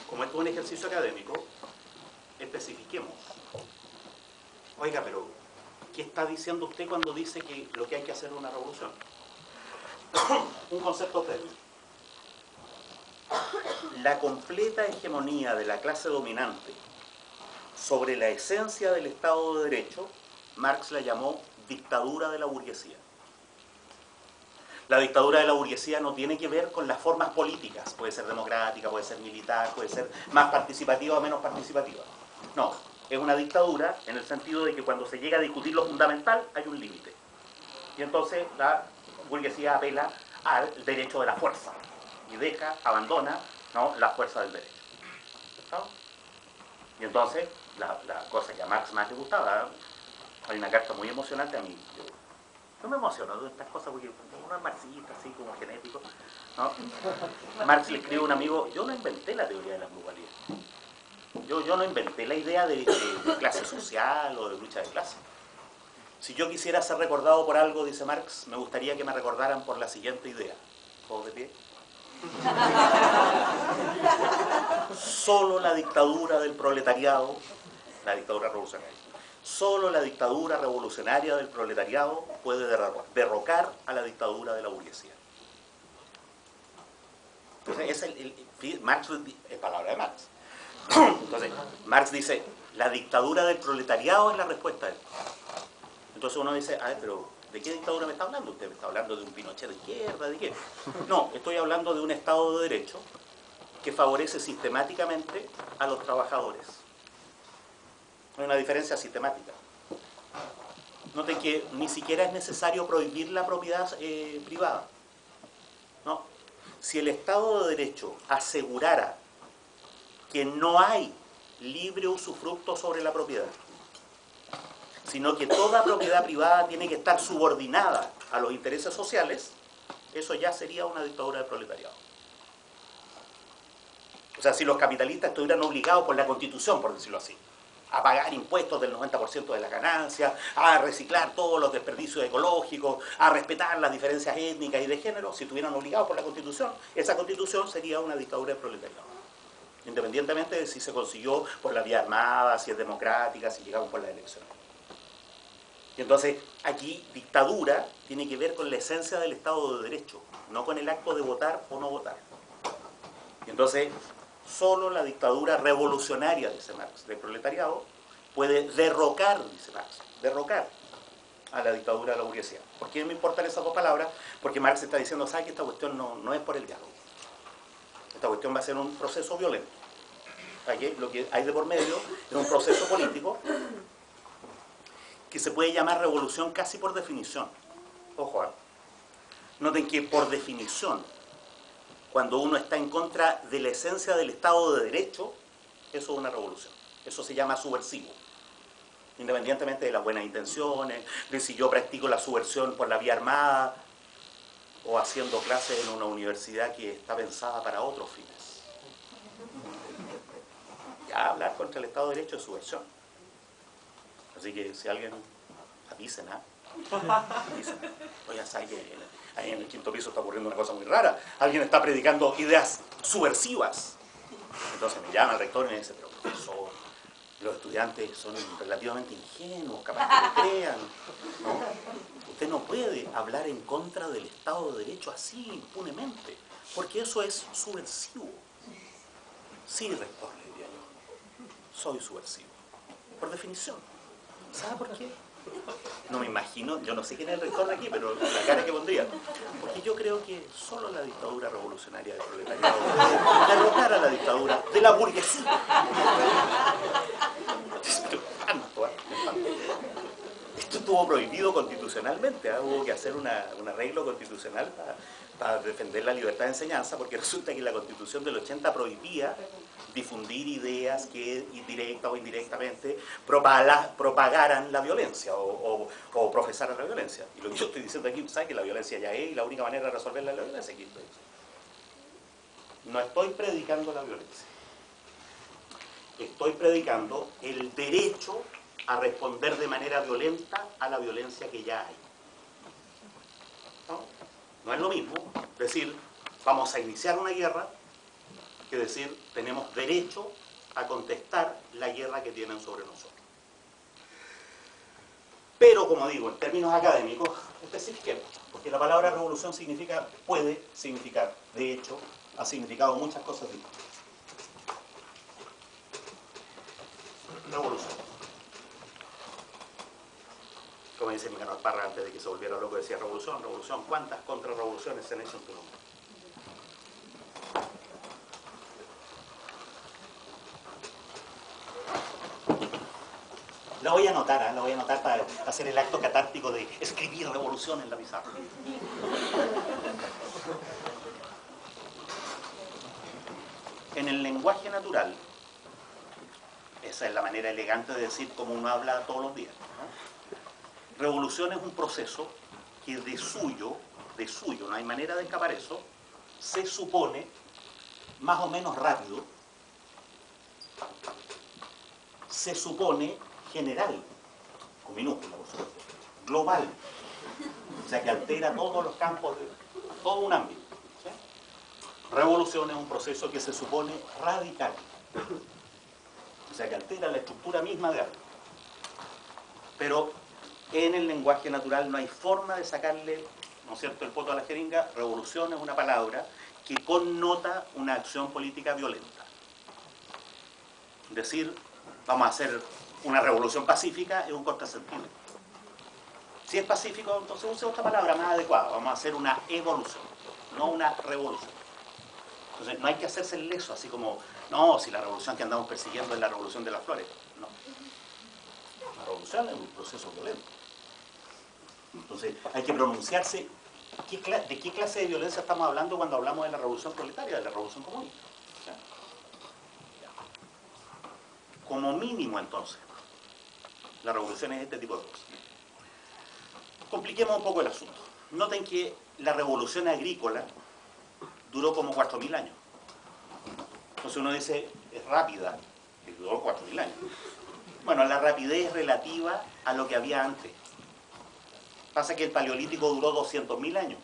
Speaker 1: Como esto es un ejercicio académico, especifiquemos. Oiga, pero ¿qué está diciendo usted cuando dice que lo que hay que hacer es una revolución? Un concepto previo. La completa hegemonía de la clase dominante sobre la esencia del Estado de Derecho, Marx la llamó dictadura de la burguesía. La dictadura de la burguesía no tiene que ver con las formas políticas, puede ser democrática, puede ser militar, puede ser más participativa o menos participativa. No, es una dictadura en el sentido de que cuando se llega a discutir lo fundamental hay un límite. Y entonces la burguesía apela al derecho de la fuerza y abandona, ¿no?, la fuerza del derecho. ¿No? Y entonces, la cosa que a Marx más le gustaba, hay una carta muy emocionante a mí. Yo me emociono de estas cosas porque uno es marxista, así como genético, ¿no? Marx le escribe a un amigo: yo no inventé la teoría de la pluralidad. Yo no inventé la idea de clase social o de lucha de clase. Si yo quisiera ser recordado por algo, dice Marx, me gustaría que me recordaran por la siguiente idea. ¿Todos de pie? Solo la dictadura del proletariado, la dictadura revolucionaria, solo la dictadura revolucionaria del proletariado puede derrocar a la dictadura de la burguesía. Entonces, Marx es palabra de Marx. Entonces, Marx dice, la dictadura del proletariado es la respuesta a esto. Entonces uno dice, a ver, pero ¿de qué dictadura me está hablando? ¿Usted me está hablando de un Pinochet de izquierda? ¿De qué? No, estoy hablando de un Estado de Derecho que favorece sistemáticamente a los trabajadores. Hay una diferencia sistemática. Noten que ni siquiera es necesario prohibir la propiedad privada. No. Si el Estado de Derecho asegurara que no hay libre usufructo sobre la propiedad, sino que toda propiedad privada tiene que estar subordinada a los intereses sociales, eso ya sería una dictadura del proletariado. O sea, si los capitalistas estuvieran obligados por la Constitución, por decirlo así, a pagar impuestos del 90% de la ganancia, a reciclar todos los desperdicios ecológicos, a respetar las diferencias étnicas y de género, si estuvieran obligados por la Constitución, esa Constitución sería una dictadura del proletariado. Independientemente de si se consiguió por la vía armada, si es democrática, si llegamos por las elecciones. Y entonces, aquí, dictadura tiene que ver con la esencia del Estado de Derecho, no con el acto de votar o no votar. Y entonces, solo la dictadura revolucionaria, dice Marx, del proletariado, puede derrocar, dice Marx, derrocar a la dictadura de la burguesía. ¿Por qué me importan esas dos palabras? Porque Marx está diciendo, ¿sabe que esta cuestión no es por el diálogo? Esta cuestión va a ser un proceso violento. Aquí, lo que hay de por medio es un proceso político que se puede llamar revolución casi por definición. Ojo, noten que por definición, cuando uno está en contra de la esencia del Estado de Derecho, eso es una revolución. Eso se llama subversivo. Independientemente de las buenas intenciones, de si yo practico la subversión por la vía armada o haciendo clases en una universidad que está pensada para otros fines. Ya hablar contra el Estado de Derecho es subversión. Así que si alguien avisen, avisen. Oye, ¿sabes que ahí en el quinto piso está ocurriendo una cosa muy rara? Alguien está predicando ideas subversivas. Entonces me llama el rector y me dice, pero profesor, los estudiantes son relativamente ingenuos, capaz que le crean, ¿no? Usted no puede hablar en contra del Estado de Derecho así impunemente, porque eso es subversivo. Sí, rector, le diría yo, soy subversivo, por definición. ¿Sabe por qué? No me imagino, yo no sé quién es el rector de aquí, pero la cara que pondría. Porque yo creo que solo la dictadura revolucionaria del proletariado puede derrotar a la dictadura de la burguesía. Esto estuvo prohibido constitucionalmente, hubo que hacer un arreglo constitucional para defender la libertad de enseñanza, porque resulta que la Constitución del 80 prohibía difundir ideas que directa o indirectamente propagaran la violencia o profesaran la violencia. Y lo que yo estoy diciendo aquí, ¿sabes? Que la violencia ya es, y la única manera de resolverla es la violencia. Aquí estoy. No estoy predicando la violencia. Estoy predicando el derecho a responder de manera violenta a la violencia que ya hay. No es lo mismo decir, vamos a iniciar una guerra, que decir, tenemos derecho a contestar la guerra que tienen sobre nosotros. Pero, como digo, en términos académicos, especifiquemos, porque la palabra revolución puede significar, de hecho, ha significado muchas cosas distintas. Revolución. Como dice Nicanor Parra antes de que se volviera loco, decía revolución, revolución. ¿Cuántas contrarrevoluciones se han hecho en tu nombre? La voy a anotar, ¿eh? La voy a anotar para hacer el acto catártico de escribir revolución en la pizarra. En el lenguaje natural, esa es la manera elegante de decir como uno habla todos los días, ¿no? Revolución es un proceso que de suyo, no hay manera de escapar eso, se supone más o menos rápido, se supone general, con minúscula por supuesto, global, o sea que altera todos los campos de todo un ámbito, ¿sí? Revolución es un proceso que se supone radical, o sea que altera la estructura misma de algo. Pero en el lenguaje natural no hay forma de sacarle, ¿no es cierto?, el poto a la jeringa. Revolución es una palabra que connota una acción política violenta. Decir, vamos a hacer una revolución pacífica es un contrasentido. Si es pacífico, entonces use otra palabra más adecuada. Vamos a hacer una evolución, no una revolución. Entonces no hay que hacerse el leso, así como, no, si la revolución que andamos persiguiendo es la revolución de las flores. No. La revolución es un proceso violento. Entonces hay que pronunciarse de qué clase de violencia estamos hablando cuando hablamos de la revolución proletaria, de la revolución comunista. ¿Sí? Como mínimo, entonces, la revolución es este tipo de cosas. Compliquemos un poco el asunto. Noten que la revolución agrícola duró como 4.000 años. Entonces uno dice, es rápida, y duró 4.000 años. Bueno, la rapidez es relativa a lo que había antes. Pasa que el paleolítico duró 200.000 años.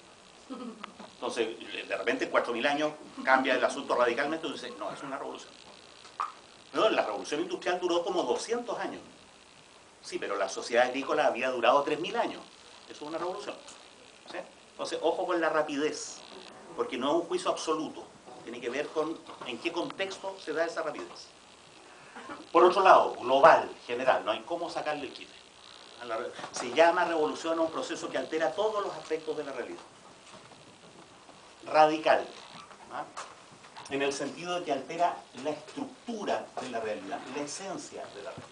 Speaker 1: Entonces, de repente en 4.000 años cambia el asunto radicalmente y dice, no, es una revolución. No, la revolución industrial duró como 200 años. Sí, pero la sociedad agrícola había durado 3.000 años. Eso es una revolución. ¿Sí? Entonces, ojo con la rapidez, porque no es un juicio absoluto. Tiene que ver con en qué contexto se da esa rapidez. Por otro lado, global, general, no hay cómo sacarle el quite. Se llama revolución a un proceso que altera todos los aspectos de la realidad. Radical, ¿ah? En el sentido de que altera la estructura de la realidad, la esencia de la realidad.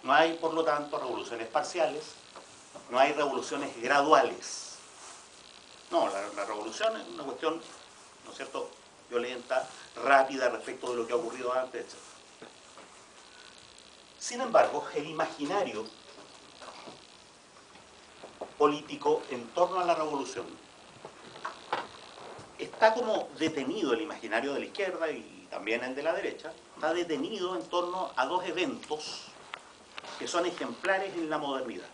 Speaker 1: No hay, por lo tanto, revoluciones parciales, no hay revoluciones graduales. No, la revolución es una cuestión, ¿no es cierto?, violenta, rápida respecto de lo que ha ocurrido antes, etc. Sin embargo, el imaginario político en torno a la revolución está como detenido, el imaginario de la izquierda y también el de la derecha, está detenido en torno a dos eventos que son ejemplares en la modernidad.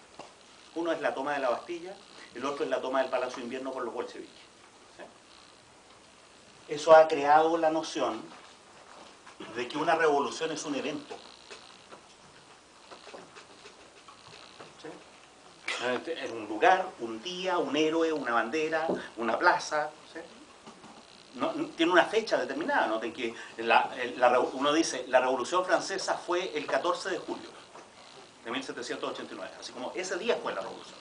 Speaker 1: Uno es la toma de la Bastilla, el otro es la toma del Palacio de Invierno por los bolcheviques. ¿Sí? Eso ha creado la noción de que una revolución es un evento. ¿Sí? Es un lugar, un día, un héroe, una bandera, una plaza. ¿Sí? No, tiene una fecha determinada, noten que uno dice, la Revolución Francesa fue el 14 de julio de 1789, así como ese día fue la revolución.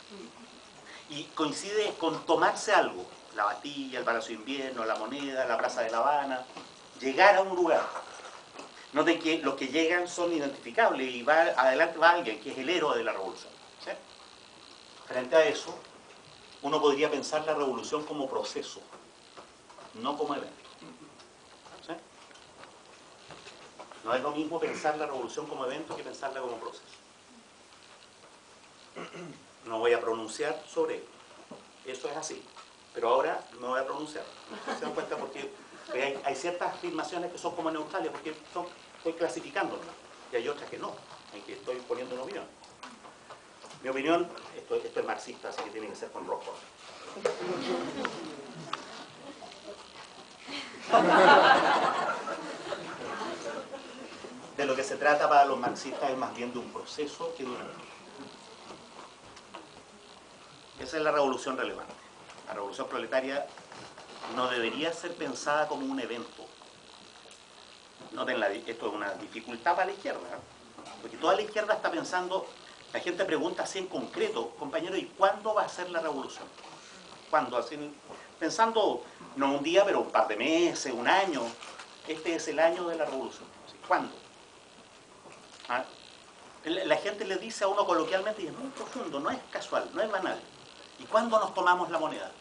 Speaker 1: Y coincide con tomarse algo, la Bastilla, el Palacio de Invierno, la Moneda, la Plaza de La Habana, llegar a un lugar. Noten que los que llegan son identificables y adelante va alguien que es el héroe de la revolución. ¿Sí? Frente a eso, uno podría pensar la revolución como proceso, no como evento. ¿Sí? No es lo mismo pensar la revolución como evento que pensarla como proceso. No voy a pronunciar sobre ello. Eso es así. Pero ahora me voy a pronunciar. ¿Se dan cuenta? Porque hay ciertas afirmaciones que son como neutrales, porque estoy clasificándolas. Y hay otras que no, en que estoy poniendo una opinión. Mi opinión, esto es marxista, así que tiene que ser con rojo. De lo que se trata para los marxistas es más bien de un proceso que de un evento. Esa es la revolución relevante. La revolución proletaria no debería ser pensada como un evento. Noten, esto es una dificultad para la izquierda, ¿eh? Porque toda la izquierda está pensando, la gente pregunta así en concreto, compañero, ¿y cuándo va a ser la revolución? ¿Cuándo? Así, pensando, no un día, pero un par de meses, un año. Este es el año de la revolución. ¿Cuándo? ¿Ah? La gente le dice a uno coloquialmente, y es muy profundo, no es casual, no es banal. ¿Y cuándo nos tomamos la moneda?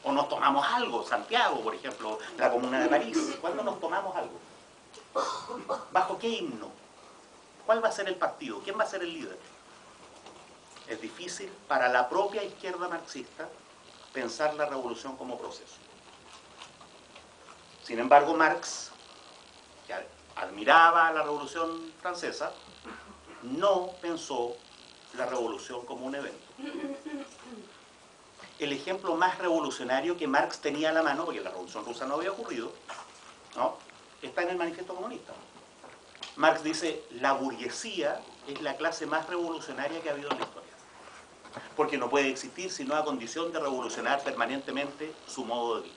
Speaker 1: O nos tomamos algo, Santiago, por ejemplo, la Comuna de París. ¿Cuándo nos tomamos algo? ¿Bajo qué himno? ¿Cuál va a ser el partido? ¿Quién va a ser el líder? Es difícil para la propia izquierda marxista pensar la revolución como proceso. Sin embargo, Marx, que admiraba la Revolución Francesa, no pensó la revolución como un evento. El ejemplo más revolucionario que Marx tenía a la mano, porque la Revolución Rusa no había ocurrido, ¿no?, está en el Manifiesto Comunista. Marx dice, la burguesía es la clase más revolucionaria que ha habido en la historia, porque no puede existir sino a condición de revolucionar permanentemente su modo de vida.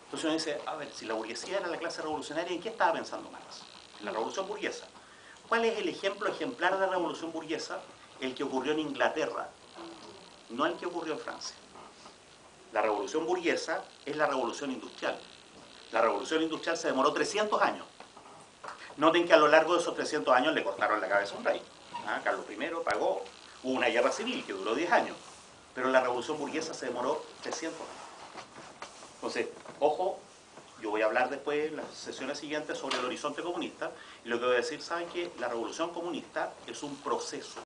Speaker 1: Entonces uno dice, a ver, si la burguesía era la clase revolucionaria, ¿en qué estaba pensando Marx? En la revolución burguesa. ¿Cuál es el ejemplo ejemplar de la revolución burguesa? El que ocurrió en Inglaterra, no el que ocurrió en Francia. La revolución burguesa es la revolución industrial. La revolución industrial se demoró 300 años. Noten que a lo largo de esos 300 años le cortaron la cabeza a un rey. Carlos I pagó. Hubo una guerra civil que duró 10 años. Pero la revolución burguesa se demoró 300 años. Entonces, ojo, yo voy a hablar después en las sesiones siguientes sobre el horizonte comunista, y lo que voy a decir, ¿saben qué? La revolución comunista es un proceso.